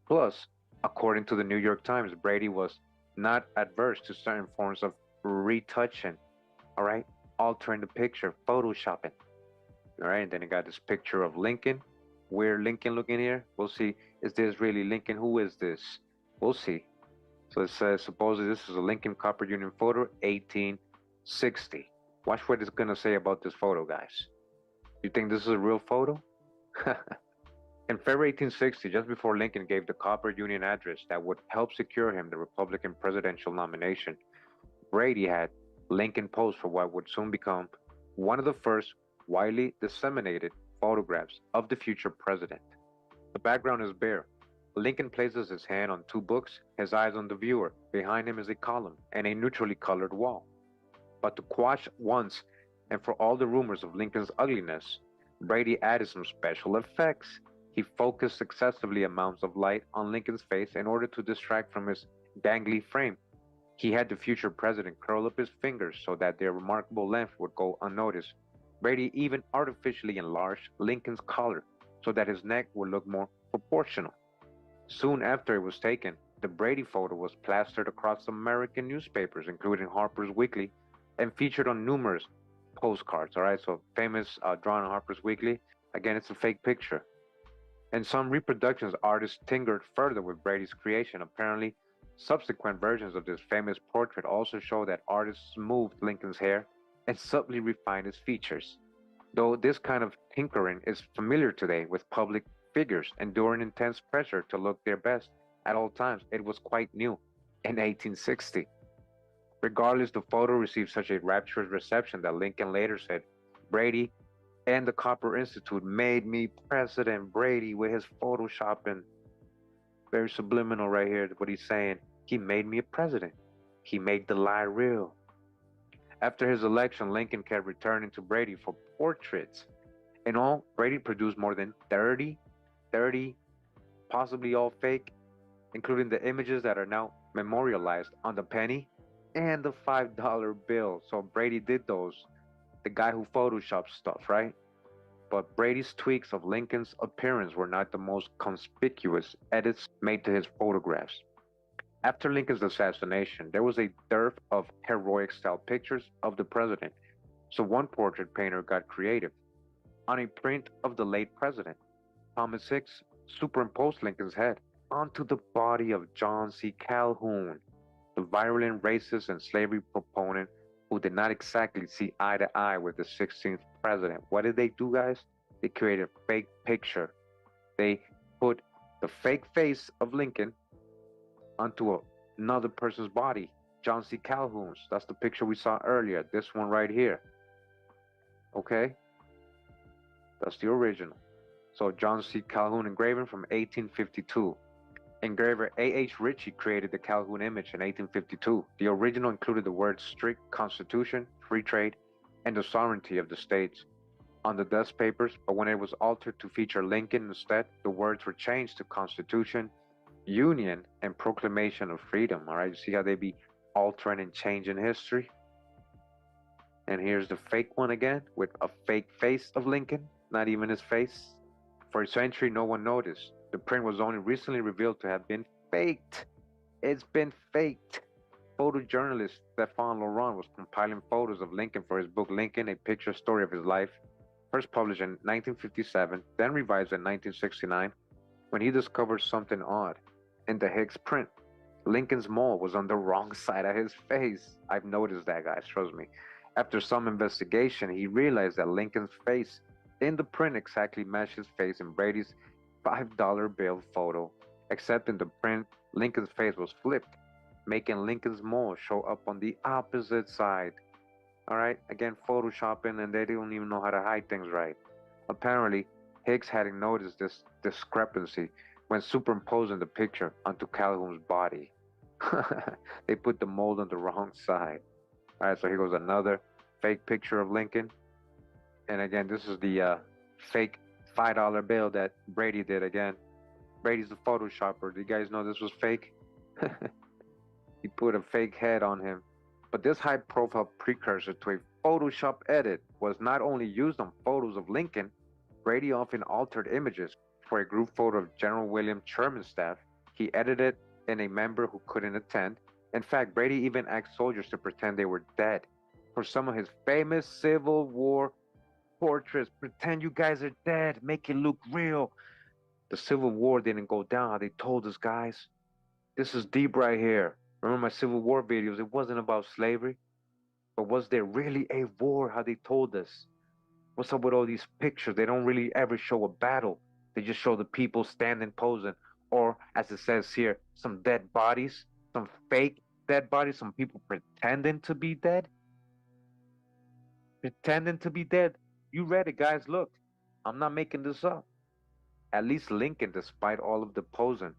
Plus, according to the New York Times, Brady was not adverse to certain forms of retouching, all right, altering the picture, photoshopping, all right. And then you got this picture of Lincoln. Weird Lincoln looking here. We'll see. Is this really Lincoln? Who is this? We'll see. So it says supposedly this is a Lincoln Copper Union photo, 1860. Watch what it's gonna say about this photo, guys. You think this is a real photo? In February 1860, just before Lincoln gave the Copper Union address that would help secure him the Republican presidential nomination, Brady had Lincoln pose for what would soon become one of the first widely disseminated photographs of the future president. The background is bare. Lincoln places his hand on two books, his eyes on the viewer. Behind him is a column and a neutrally colored wall. But to quash once and for all the rumors of Lincoln's ugliness, Brady added some special effects. He focused excessively amounts of light on Lincoln's face in order to distract from his gangly frame. He had the future president curl up his fingers so that their remarkable length would go unnoticed. Brady even artificially enlarged Lincoln's collar so that his neck would look more proportional. Soon after it was taken, the Brady photo was plastered across American newspapers, including Harper's Weekly, and featured on numerous postcards. All right, so famous drawn on Harper's Weekly. Again, it's a fake picture. In some reproductions, artists tinkered further with Brady's creation. Apparently, subsequent versions of this famous portrait also show that artists smoothed Lincoln's hair and subtly refined his features. Though this kind of tinkering is familiar today with public figures enduring intense pressure to look their best at all times, it was quite new in 1860. Regardless, the photo received such a rapturous reception that Lincoln later said, Brady and the Copper Institute made me President. Brady with his photoshopping. Very subliminal right here, what he's saying. He made me a president. He made the lie real. After his election, Lincoln kept returning to Brady for portraits. In all, Brady produced more than 30, possibly all fake, including the images that are now memorialized on the penny and the $5 bill. So Brady did those. The guy who photoshopped stuff, right? But Brady's tweaks of Lincoln's appearance were not the most conspicuous edits made to his photographs. After Lincoln's assassination, there was a dearth of heroic-style pictures of the president, so one portrait painter got creative. On a print of the late president, Thomas Hicks superimposed Lincoln's head onto the body of John C. Calhoun, the virulent racist and slavery proponent who did not exactly see eye to eye with the 16th president. What did they do, guys? They created a fake picture. They put the fake face of Lincoln onto another person's body, John C. Calhoun's. That's the picture we saw earlier, this one right here. Okay? That's the original. So John C. Calhoun engraving from 1852. Engraver A.H. Ritchie created the Calhoun image in 1852. The original included the words strict constitution, free trade, and the sovereignty of the states on the dust papers, but when it was altered to feature Lincoln instead, the words were changed to constitution, union, and proclamation of freedom. All right, you see how they be altering and changing history? And here's the fake one again with a fake face of Lincoln, not even his face. For a century, no one noticed. The print was only recently revealed to have been faked. It's been faked. Photojournalist Stéphane Laurent was compiling photos of Lincoln for his book Lincoln, A Picture Story of His Life, first published in 1957, then revised in 1969, when he discovered something odd. In the Hicks print, Lincoln's mole was on the wrong side of his face. I've noticed that, guys, trust me. After some investigation, he realized that Lincoln's face in the print exactly matched his face in Brady's $5 bill photo, except in the print, Lincoln's face was flipped, making Lincoln's mole show up on the opposite side. All right, again, photoshopping, and they don't even know how to hide things right. Apparently, Hicks hadn't noticed this discrepancy when superimposing the picture onto Calhoun's body. They put the mold on the wrong side. All right, so here goes another fake picture of Lincoln. And again, this is the fake $5 bill that Brady did again. Brady's the photoshopper. Do you guys know this was fake? He put a fake head on him. But this high profile precursor to a Photoshop edit was not only used on photos of Lincoln, Brady often altered images. For a group photo of General William Sherman's staff, he edited in a member who couldn't attend. In fact, Brady even asked soldiers to pretend they were dead. For some of his famous Civil War portraits, pretend you guys are dead, make it look real. The Civil War didn't go down how they told us, guys. This is deep right here. Remember my Civil War videos? It wasn't about slavery. But was there really a war, how they told us? What's up with all these pictures? They don't really ever show a battle. They just show the people standing, posing. Or, as it says here, some dead bodies, some fake dead bodies, some people pretending to be dead. Pretending to be dead. You read it, guys. Look, I'm not making this up. At least Lincoln, despite all of the posing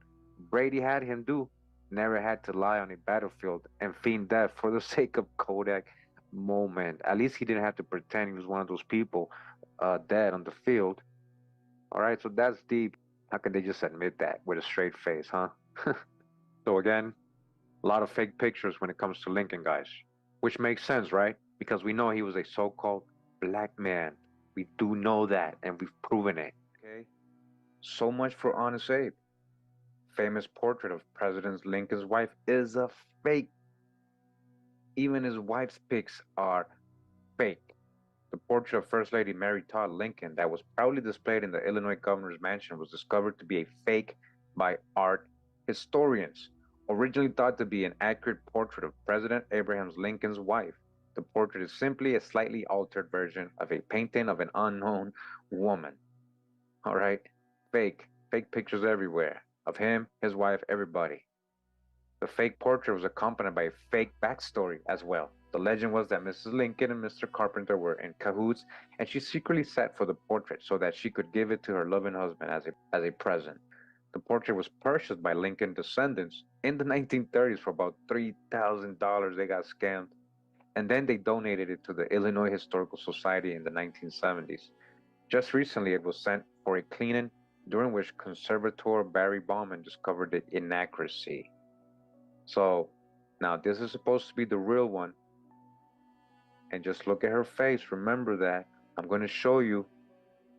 Brady had him do, never had to lie on a battlefield and feign death for the sake of Kodak moment. At least he didn't have to pretend he was one of those people dead on the field. All right, so that's deep. How can they just admit that with a straight face, huh? So again, a lot of fake pictures when it comes to Lincoln, guys. Which makes sense, right? Because we know he was a so-called black man. We do know that, and we've proven it. Okay? So much for Honest Abe. Famous portrait of President Lincoln's wife is a fake. Even his wife's pics are fake. The portrait of First Lady Mary Todd Lincoln that was proudly displayed in the Illinois governor's mansion was discovered to be a fake by art historians. Originally thought to be an accurate portrait of President Abraham Lincoln's wife, the portrait is simply a slightly altered version of a painting of an unknown woman. All right? Fake pictures everywhere of him, his wife, everybody. The fake portrait was accompanied by a fake backstory as well. The legend was that Mrs. Lincoln and Mr. Carpenter were in cahoots, and she secretly sat for the portrait so that she could give it to her loving husband as a present. The portrait was purchased by Lincoln descendants in the 1930s for about $3,000. They got scammed. And then they donated it to the Illinois Historical Society in the 1970s. Just recently, it was sent for a cleaning, during which conservator Barry Bauman discovered the inaccuracy. So, now this is supposed to be the real one. And just look at her face. Remember that. I'm going to show you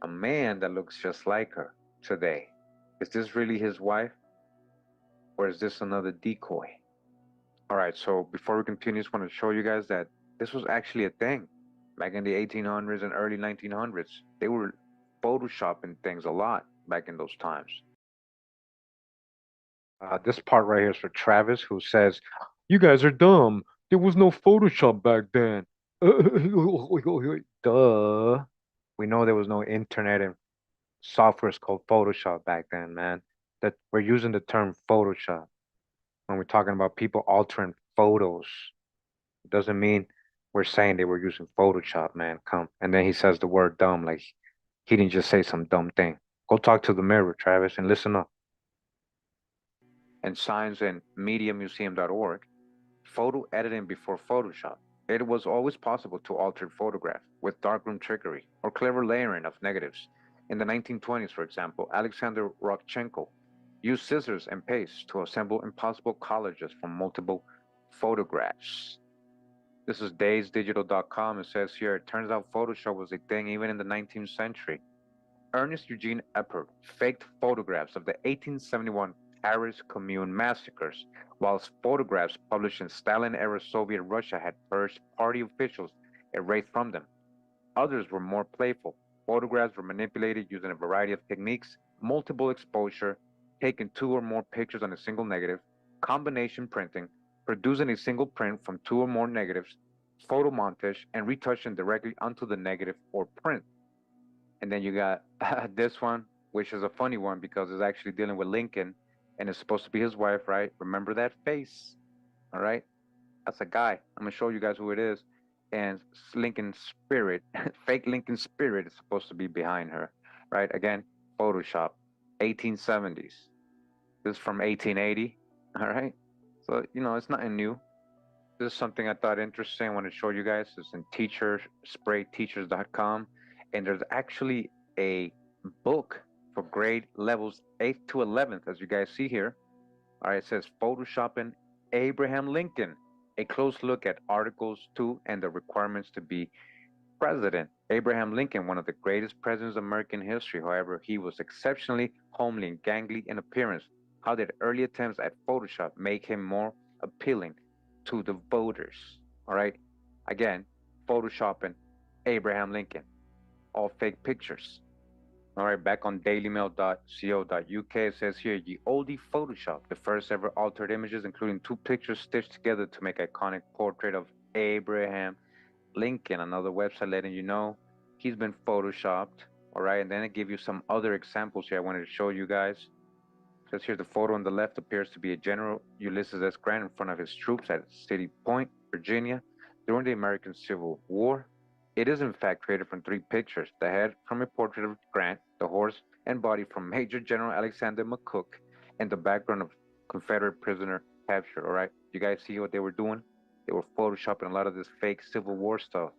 a man that looks just like her today. Is this really his wife? Or is this another decoy? All right, so before we continue, I just want to show you guys that this was actually a thing. Back in the 1800s and early 1900s, they were photoshopping things a lot back in those times. This part right here is for Travis, who says, "You guys are dumb. There was no Photoshop back then." Duh. We know there was no internet and softwares called Photoshop back then, man. That we're using the term Photoshop when we're talking about people altering photos. It doesn't mean we're saying they were using Photoshop, man. Come. And then he says the word dumb, like he didn't just say some dumb thing. Go talk to the mirror, Travis, and listen up. And Science and Media Museum.org, photo editing before Photoshop. It was always possible to alter a photograph with darkroom trickery or clever layering of negatives. In the 1920s, for example, Alexander Rodchenko used scissors and paste to assemble impossible collages from multiple photographs. This is daysdigital.com. It says here, it turns out Photoshop was a thing even in the 19th century. Ernest Eugene Eppert faked photographs of the 1871 Paris Commune massacres, whilst photographs published in Stalin-era Soviet Russia had purged party officials erased from them. Others were more playful. Photographs were manipulated using a variety of techniques: multiple exposure, taking 2 or more pictures on a single negative, combination printing, producing a single print from 2 or more negatives, color printing, and so on. All right, so photo montage, and retouching directly onto the negative or print. And then you got this one, which is a funny one because it's actually dealing with Lincoln, and it's supposed to be his wife, right? Remember that face, all right? That's a guy. I'm gonna show you guys who it is. And Lincoln Spirit, fake Lincoln Spirit is supposed to be behind her, right? Again, Photoshop, 1870s. This is from 1880, all right? So, you know, it's nothing new. This is something I thought interesting. I want to show you guys. It's in teachers.com. And there's actually a book for grade levels 8th to 11th, as you guys see here. All right, it says Photoshopping Abraham Lincoln, a close look at articles 2 and the requirements to be president. Abraham Lincoln, one of the greatest presidents of American history. However, he was exceptionally homely and gangly in appearance. How did early attempts at Photoshop make him more appealing to the voters? All right, again, Photoshopping Abraham Lincoln, all fake pictures. All right, back on dailymail.co.uk, it says here, ye oldie Photoshop, the first ever altered images, including 2 pictures stitched together to make iconic portrait of Abraham Lincoln. Another website letting you know he's been Photoshopped. All right, and then I give you some other examples here I wanted to show you guys. It says here, the photo on the left appears to be a General Ulysses S. Grant in front of his troops at City Point, Virginia, during the American Civil War. It is in fact created from 3 pictures: the head from a portrait of Grant, the horse and body from Major General Alexander McCook, and the background of Confederate prisoner captured. All right, you guys see what they were doing? They were photoshopping a lot of this fake Civil War stuff.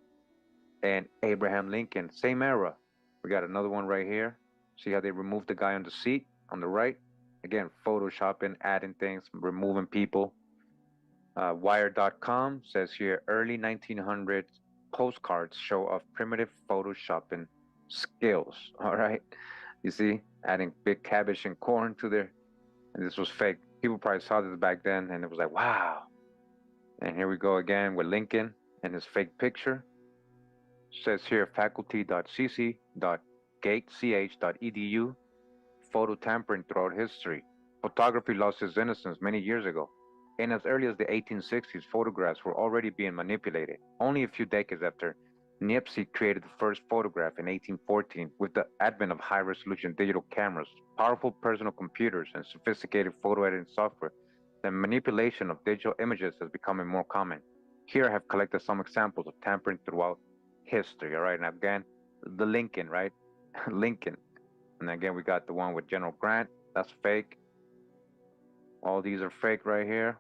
And Abraham Lincoln, same era. We got another one right here. See how they removed the guy on the seat on the right? Again, photoshopping, adding things, removing people. Wire.com says here, early 1900s postcards show off primitive photoshopping skills. All right, you see, adding big cabbage and corn to their, and this was fake. People probably saw this back then and it was like, wow. And here we go again with Lincoln and his fake picture. It says here, faculty.cc.gatech.edu, photo tampering throughout history. Photography lost its innocence many years ago. And as early as the 1860s, photographs were already being manipulated. Only a few decades after Niepce created the first photograph in 1814, with the advent of high-resolution digital cameras, powerful personal computers, and sophisticated photo editing software, the manipulation of digital images has become more common. Here I have collected some examples of tampering throughout history. All right, and again, the Lincoln, right? Lincoln. And again, we got the one with General Grant. That's fake. All these are fake right here.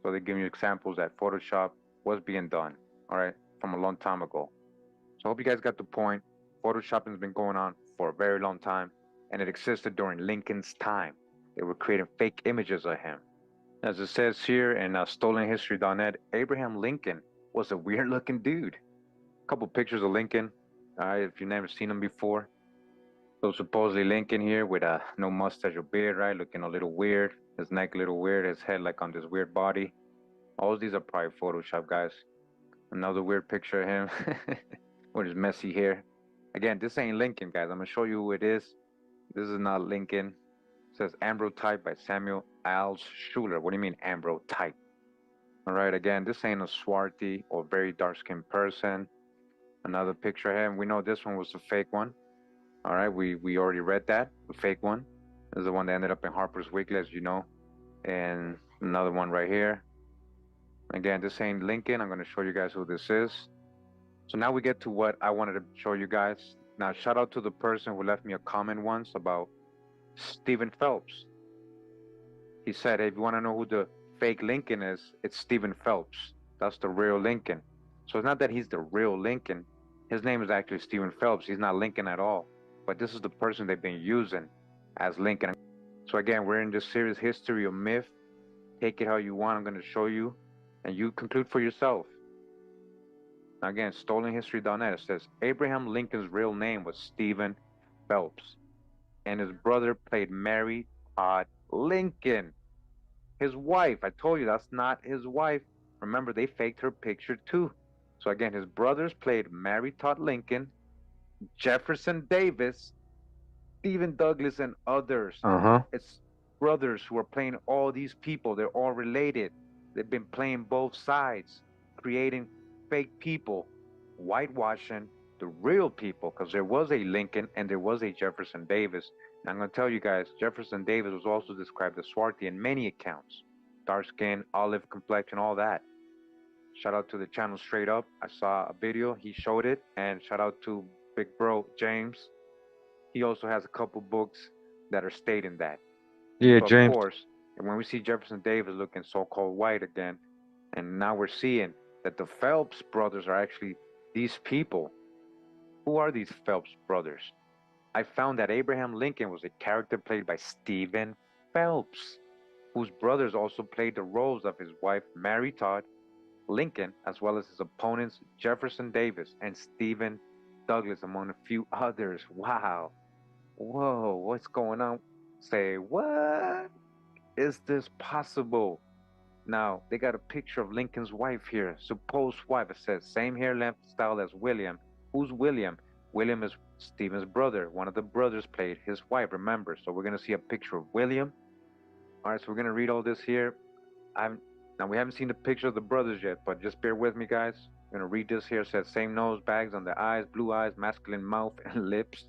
So they give you examples that Photoshop was being done, all right, from a long time ago. So I hope you guys got the point. Photoshopping has been going on for a very long time, and it existed during Lincoln's time. They were creating fake images of him. As it says here in stolenhistory.net, Abraham Lincoln was a weird-looking dude. A couple pictures of Lincoln, all right, if you've never seen him before. So supposedly Lincoln here with no mustache or beard, right, looking a little weird. His neck a little weird, his head like on this weird body. All these are probably Photoshop, guys. Another weird picture of him with his messy hair. Again, this ain't Lincoln, guys. I'm gonna show you who it is. This is not Lincoln. It says Ambrotype by Samuel Altschuler. What do you mean Ambrotype? All right, again, this ain't a swarthy or very dark-skinned person. Another picture of him. We know this one was a fake one. All right, we already read that, the fake one. This is the one that ended up in Harper's Weekly, as you know. And another one right here. Again, this ain't Lincoln. I'm going to show you guys who this is. So now we get to what I wanted to show you guys. Now, shout out to the person who left me a comment once about Stephen Phelps. He said, hey, if you want to know who the fake Lincoln is, it's Stephen Phelps. That's the real Lincoln. So it's not that he's the real Lincoln. His name is actually Stephen Phelps. He's not Lincoln at all. But this is the person they've been using as Lincoln. So again, we're in this series, History of Myth. Take it how you want. I'm going to show you, and you conclude for yourself. Now again, stolenhistory.net, it says, Abraham Lincoln's real name was Stephen Phelps, and his brother played Mary Todd Lincoln. His wife, I told you that's not his wife. Remember, they faked her picture too. So again, his brothers played Mary Todd Lincoln, Jefferson Davis, Stephen Douglas, and others. It's brothers who are playing all these people. They're all related. They've been playing both sides, creating fake people whitewashing the real people, because there was a Lincoln and there was a Jefferson Davis. And I'm going to tell you guys, Jefferson Davis was also described as swarthy in many accounts. Dark skin, olive complexion, all that. Shout out to the channel Straight Up. I saw a video, he showed it. And shout out to Big Bro James. He also has a couple books that are stating that. Yeah, So of James. course, when we see Jefferson Davis looking so-called white again, and now we're seeing that the Phelps brothers are actually these people. Who are these Phelps brothers? I found that Abraham Lincoln was a character played by Stephen Phelps, whose brothers also played the roles of his wife Mary Todd Lincoln, as well as his opponents Jefferson Davis and Stephen Douglas, among a few others. Wow. Whoa, what's going on? Say, what? Is this possible? Now, they got a picture of Lincoln's wife here, supposed wife. It says, same hair length style as William. Who's William? William is Stephen's brother. One of the brothers played his wife, remember? So we're going to see a picture of William. All right, so we're going to read all this here. Now, we haven't seen the picture of the brothers yet, but just bear with me, guys. I'm going to read this here. It says, same nose, bags on the eyes, blue eyes, masculine mouth and lips,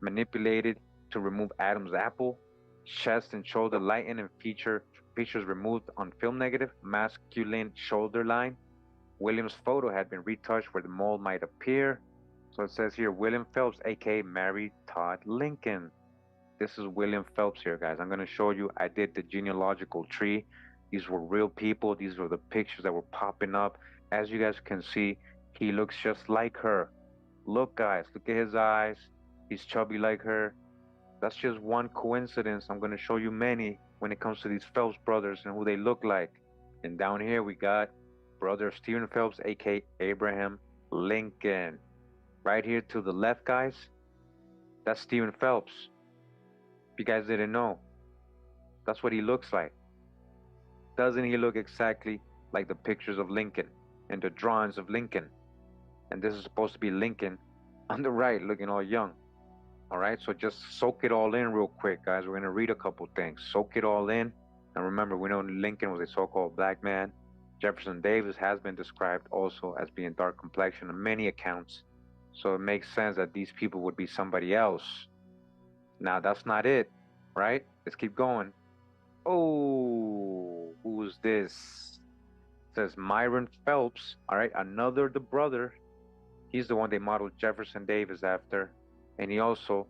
manipulated to remove Adam's apple, chest and shoulder lightened and features removed on film negative, masculine shoulder line. William's photo had been retouched where the mole might appear. So it says here, William Phelps, aka Mary Todd Lincoln. This is William Phelps here, guys. I'm going to show you, I did the genealogical tree. These were real people. These were the pictures that were popping up. As you guys can see, he looks just like her. Look, guys, look at his eyes. He's chubby like her. That's just one coincidence. I'm going to show you many when it comes to these Phelps brothers and who they look like. And down here we got brother Stephen Phelps, aka Abraham Lincoln. Right here to the left, guys, that's Stephen Phelps. If you guys didn't know, that's what he looks like. Doesn't he look exactly like the pictures of Lincoln and the drawings of Lincoln? And this is supposed to be Lincoln on the right, looking all young. All right, so just soak it all in real quick, guys. We're going to read a couple things. Soak it all in. And remember, we know Lincoln was a so-called black man. Jefferson Davis has been described also as being dark complexion in many accounts. So it makes sense that these people would be somebody else. Now, that's not it, right? Let's keep going. Oh, who's this? It says Myron Phelps. All right, another the brother. He's the one they modeled Jefferson Davis after. And he also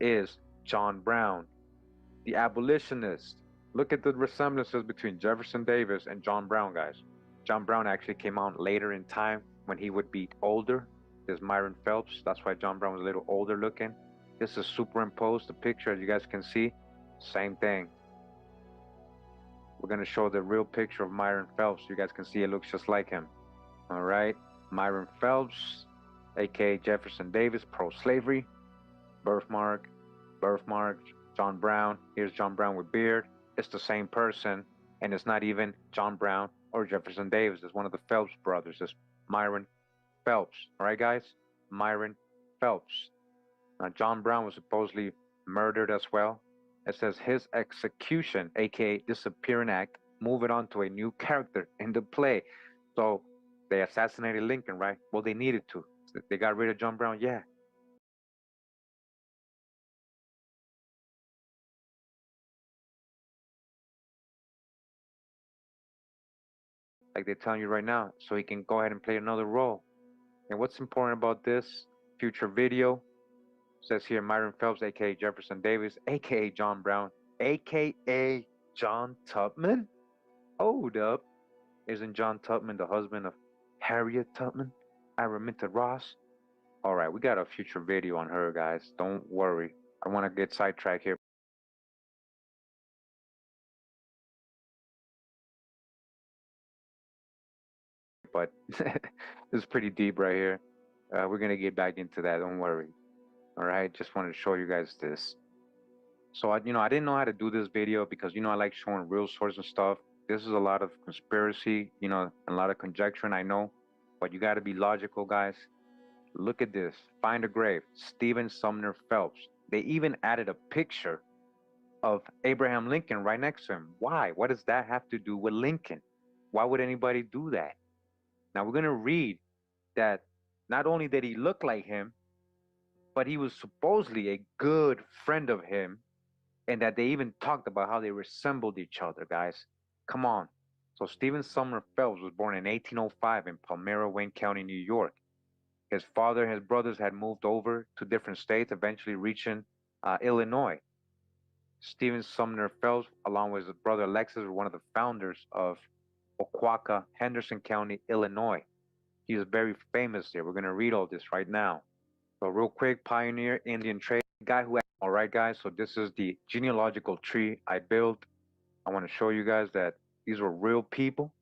is John Brown, the abolitionist. Look at the resemblances between Jefferson Davis and John Brown, guys. John Brown actually came out later in time when he would be older. There's Myron Phelps. That's why John Brown was a little older looking. This is superimposed, the picture, as you guys can see. Same thing. We're going to show the real picture of Myron Phelps. You guys can see it looks just like him. All right. Myron Phelps, aka Jefferson Davis, pro-slavery. Birthmark, John Brown. Here's John Brown with beard. It's the same person, and it's not even John Brown or Jefferson Davis. It's one of the Phelps brothers. It's Myron Phelps. All right, guys? Myron Phelps. Now, John Brown was supposedly murdered as well. It says his execution, aka disappearing act, moving on to a new character in the play. So they assassinated Lincoln, right? Well, they needed to. They got rid of John Brown, yeah. Like they're telling you right now, so he can go ahead and play another role. And what's important about this future video says here Myron Phelps, aka Jefferson Davis, aka John Brown, aka John Tubman. Hold up, isn't John Tubman the husband of Harriet Tubman, Araminta Ross? All right, we got a future video on her, guys. Don't worry. I want to get sidetracked here. But it's pretty deep right here. We're gonna get back into that. Don't worry. All right, just wanted to show you guys this. So I didn't know how to do this video because I like showing real sources and stuff. This is a lot of conspiracy, a lot of conjecture. I know, but you got to be logical, guys. Look at this. Find a grave. Stephen Sumner Phelps. They even added a picture of Abraham Lincoln right next to him. Why? What does that have to do with Lincoln? Why would anybody do that? Now we're going to read that not only did he look like him, but he was supposedly a good friend of him, and that they even talked about how they resembled each other, guys. Come on. So Stephen Sumner Phelps was born in 1805 in Palmyra, Wayne County, New York. His father and his brothers had moved over to different states, eventually reaching Illinois. Stephen Sumner Phelps, along with his brother Alexis, were one of the founders of Oquawka, Henderson County, Illinois. He was very famous there. We're going to read all this right now. So real quick, pioneer, Indian trade, guy who, all right, guys, so this is the genealogical tree I built. I want to show you guys that these were real people.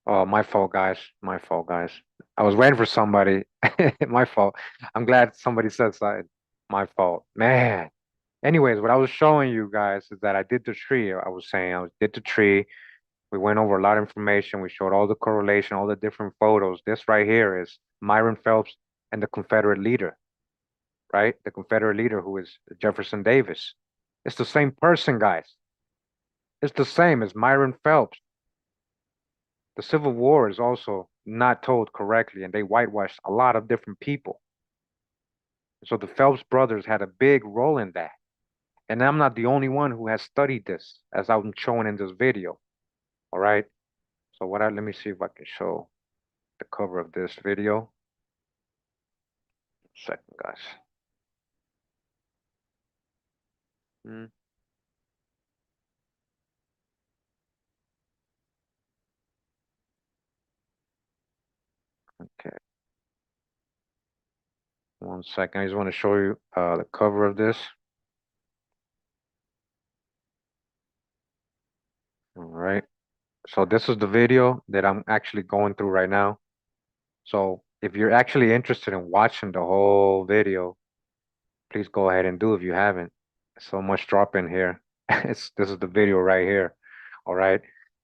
Oh, my fault, guys. My fault, guys. I was waiting for somebody. My fault. I'm glad somebody said something. My fault. Man. Anyways, what I was showing you guys is that I did the tree. I was saying did the tree. We went over a lot of information. We showed all the correlation, all the different photos. This right here is Myron Phelps and the Confederate leader, right? The Confederate leader who is Jefferson Davis. It's the same person, guys. It's the same as Myron Phelps. The Civil War is also not told correctly, and they whitewashed a lot of different people. So the Phelps brothers had a big role in that. And I'm not the only one who has studied this, as I'm showing in this video. All right. So let me see if I can show the cover of this video. Second, guys. Hmm. Okay. 1 second. I just want to show you the cover of this. All right. So this is the video that I'm actually going through right now. So if you're actually interested in watching the whole video, please go ahead and do if you haven't. So much drop in here. This is the video right here. All right.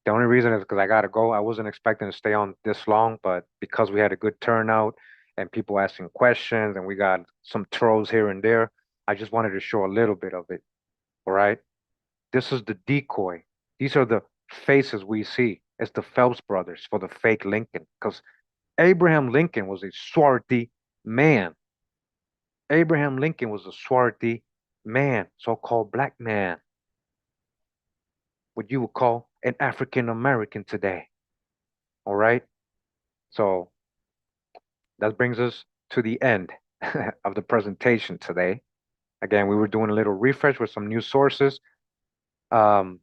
The only reason is because I gotta go. I wasn't expecting to stay on this long, but because we had a good turnout and people asking questions and we got some trolls here and there, I just wanted to show a little bit of it. All right. This is the decoy. These are the faces we see. It's the Phelps brothers for the fake Lincoln. Because Abraham Lincoln was a swarthy man. Abraham Lincoln was a swarthy man, so-called black man, what you would call an African American today. All right. So that brings us to the end of the presentation today. Again, we were doing a little refresh with some new sources. Um,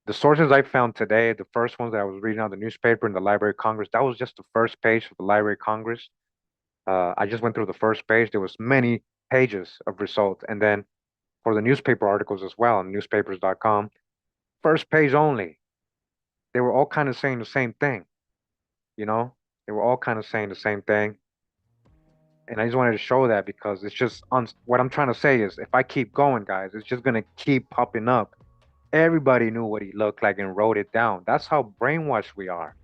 the sources I found today, the first ones that I was reading on the newspaper in the Library of Congress, that was just the first page of the Library of Congress. I just went through the first page. There was many pages of results. And then for the newspaper articles as well on newspapers.com, first page only. They were all kind of saying the same thing, you know? They were all kind of saying the same thing. And I just wanted to show that because it's just what I'm trying to say is if I keep going, guys, it's just going to keep popping up Everybody knew what he looked like and wrote it down. That's how brainwashed we are.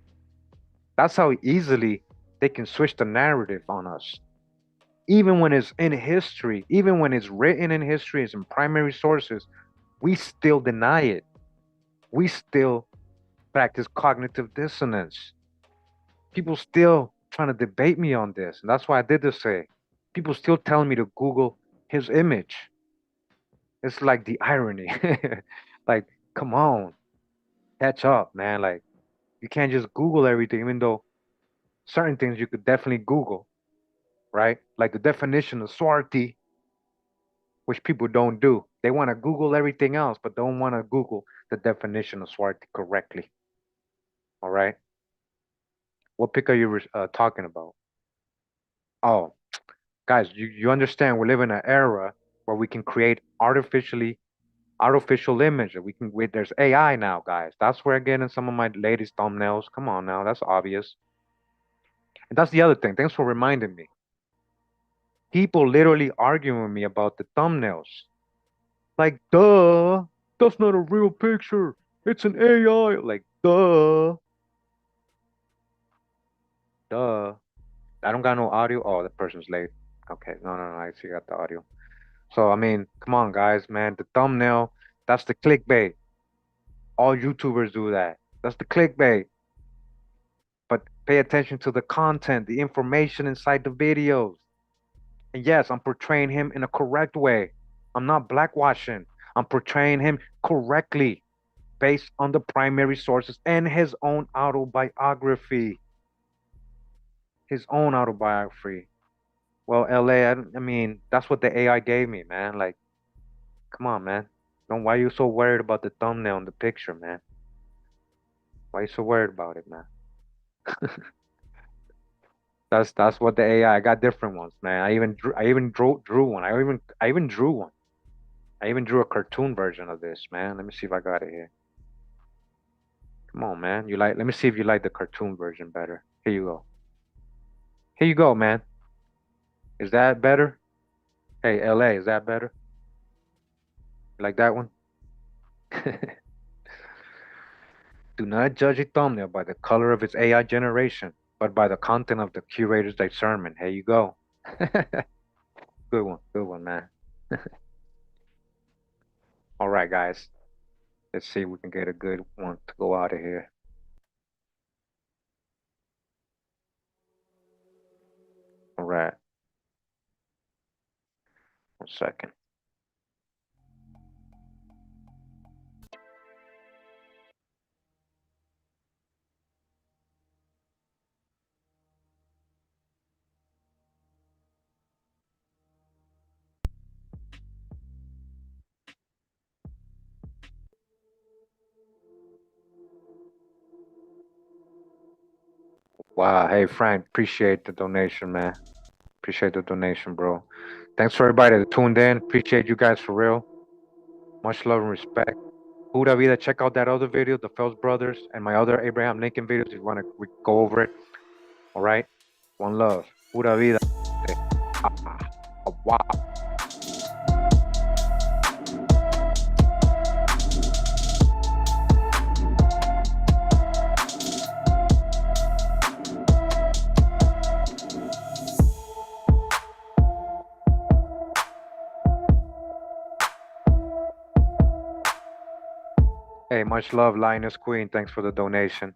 That's how easily they can switch the narrative on us. Even when it's in history, even when it's written in history, it's in primary sources, we still deny it. We still practice cognitive dissonance. People still trying to debate me on this. And that's why I did this say. People still telling me to Google his image. It's like the irony. Like, come on, catch up, man. Like, you can't just Google everything, even though certain things you could definitely Google, right? Like the definition of Swarthy, which people don't do. They want to Google everything else, but don't want to Google the definition of Swarthy correctly. All right. What pic are you talking about? Oh, guys, you understand we live in an era where we can create artificial image. There's AI now, guys. That's where I get in some of my latest thumbnails. Come on now, that's obvious. And that's the other thing. Thanks for reminding me. People literally arguing with me about the thumbnails. Like, duh, that's not a real picture. It's an AI. Like, duh. Duh. I don't got no audio. Oh, the person's late. Okay, no, I see you got the audio. So, I mean, come on, guys, man. The thumbnail, that's the clickbait. All YouTubers do that. That's the clickbait. But pay attention to the content, the information inside the videos. And yes, I'm portraying him in a correct way. I'm not blackwashing. I'm portraying him correctly based on the primary sources and his own autobiography. His own autobiography. Well, LA, I mean, that's what the AI gave me, man. Like, come on, man. Why are you so worried about the thumbnail and the picture, man? Why are you so worried about it, man? That's what the AI. I got different ones, man. I even drew one. I even drew one. I even drew a cartoon version of this, man. Let me see if I got it here. Come on, man. Let me see if you like the cartoon version better. Here you go. Here you go, man. Is that better? Hey, LA, is that better? You like that one? Do not judge a thumbnail by the color of its AI generation, but by the content of the curator's discernment. Here you go. Good one, man. All right, guys. Let's see if we can get a good one to go out of here. All right. 1 second. Wow. Hey, Frank, appreciate the donation, man. Appreciate the donation, bro. Thanks for everybody that tuned in. Appreciate you guys for real. Much love and respect. Pura vida, check out that other video, the Phelps brothers, and my other Abraham Lincoln videos if you want to go over it. All right? One love. Pura vida. Wow. Hey, much love, Linus Queen. Thanks for the donation.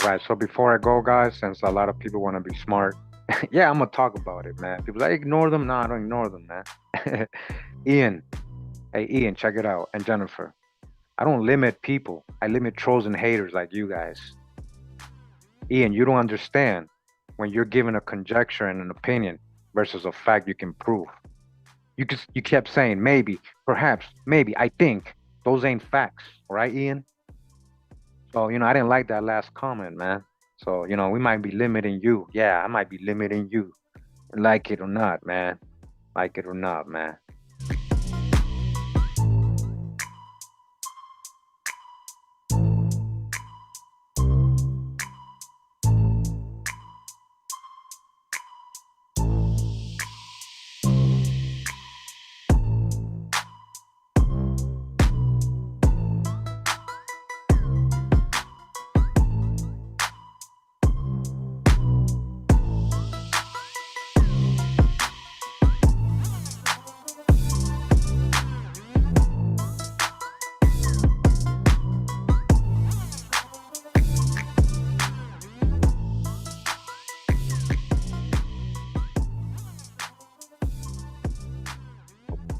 Right. So before I go, guys, since a lot of people want to be smart, yeah, I'm gonna talk about it, man. People like ignore them. No, I don't ignore them, man. Ian, hey Ian, check it out. And Jennifer, I don't limit people. I limit trolls and haters like you guys. Ian, you don't understand when you're given a conjecture and an opinion versus a fact you can prove. You kept saying maybe, perhaps, maybe, I think. Those ain't facts, right, Ian? So, I didn't like that last comment, man. So, we might be limiting you. Yeah, I might be limiting you. Like it or not, man. Like it or not, man.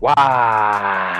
Wow.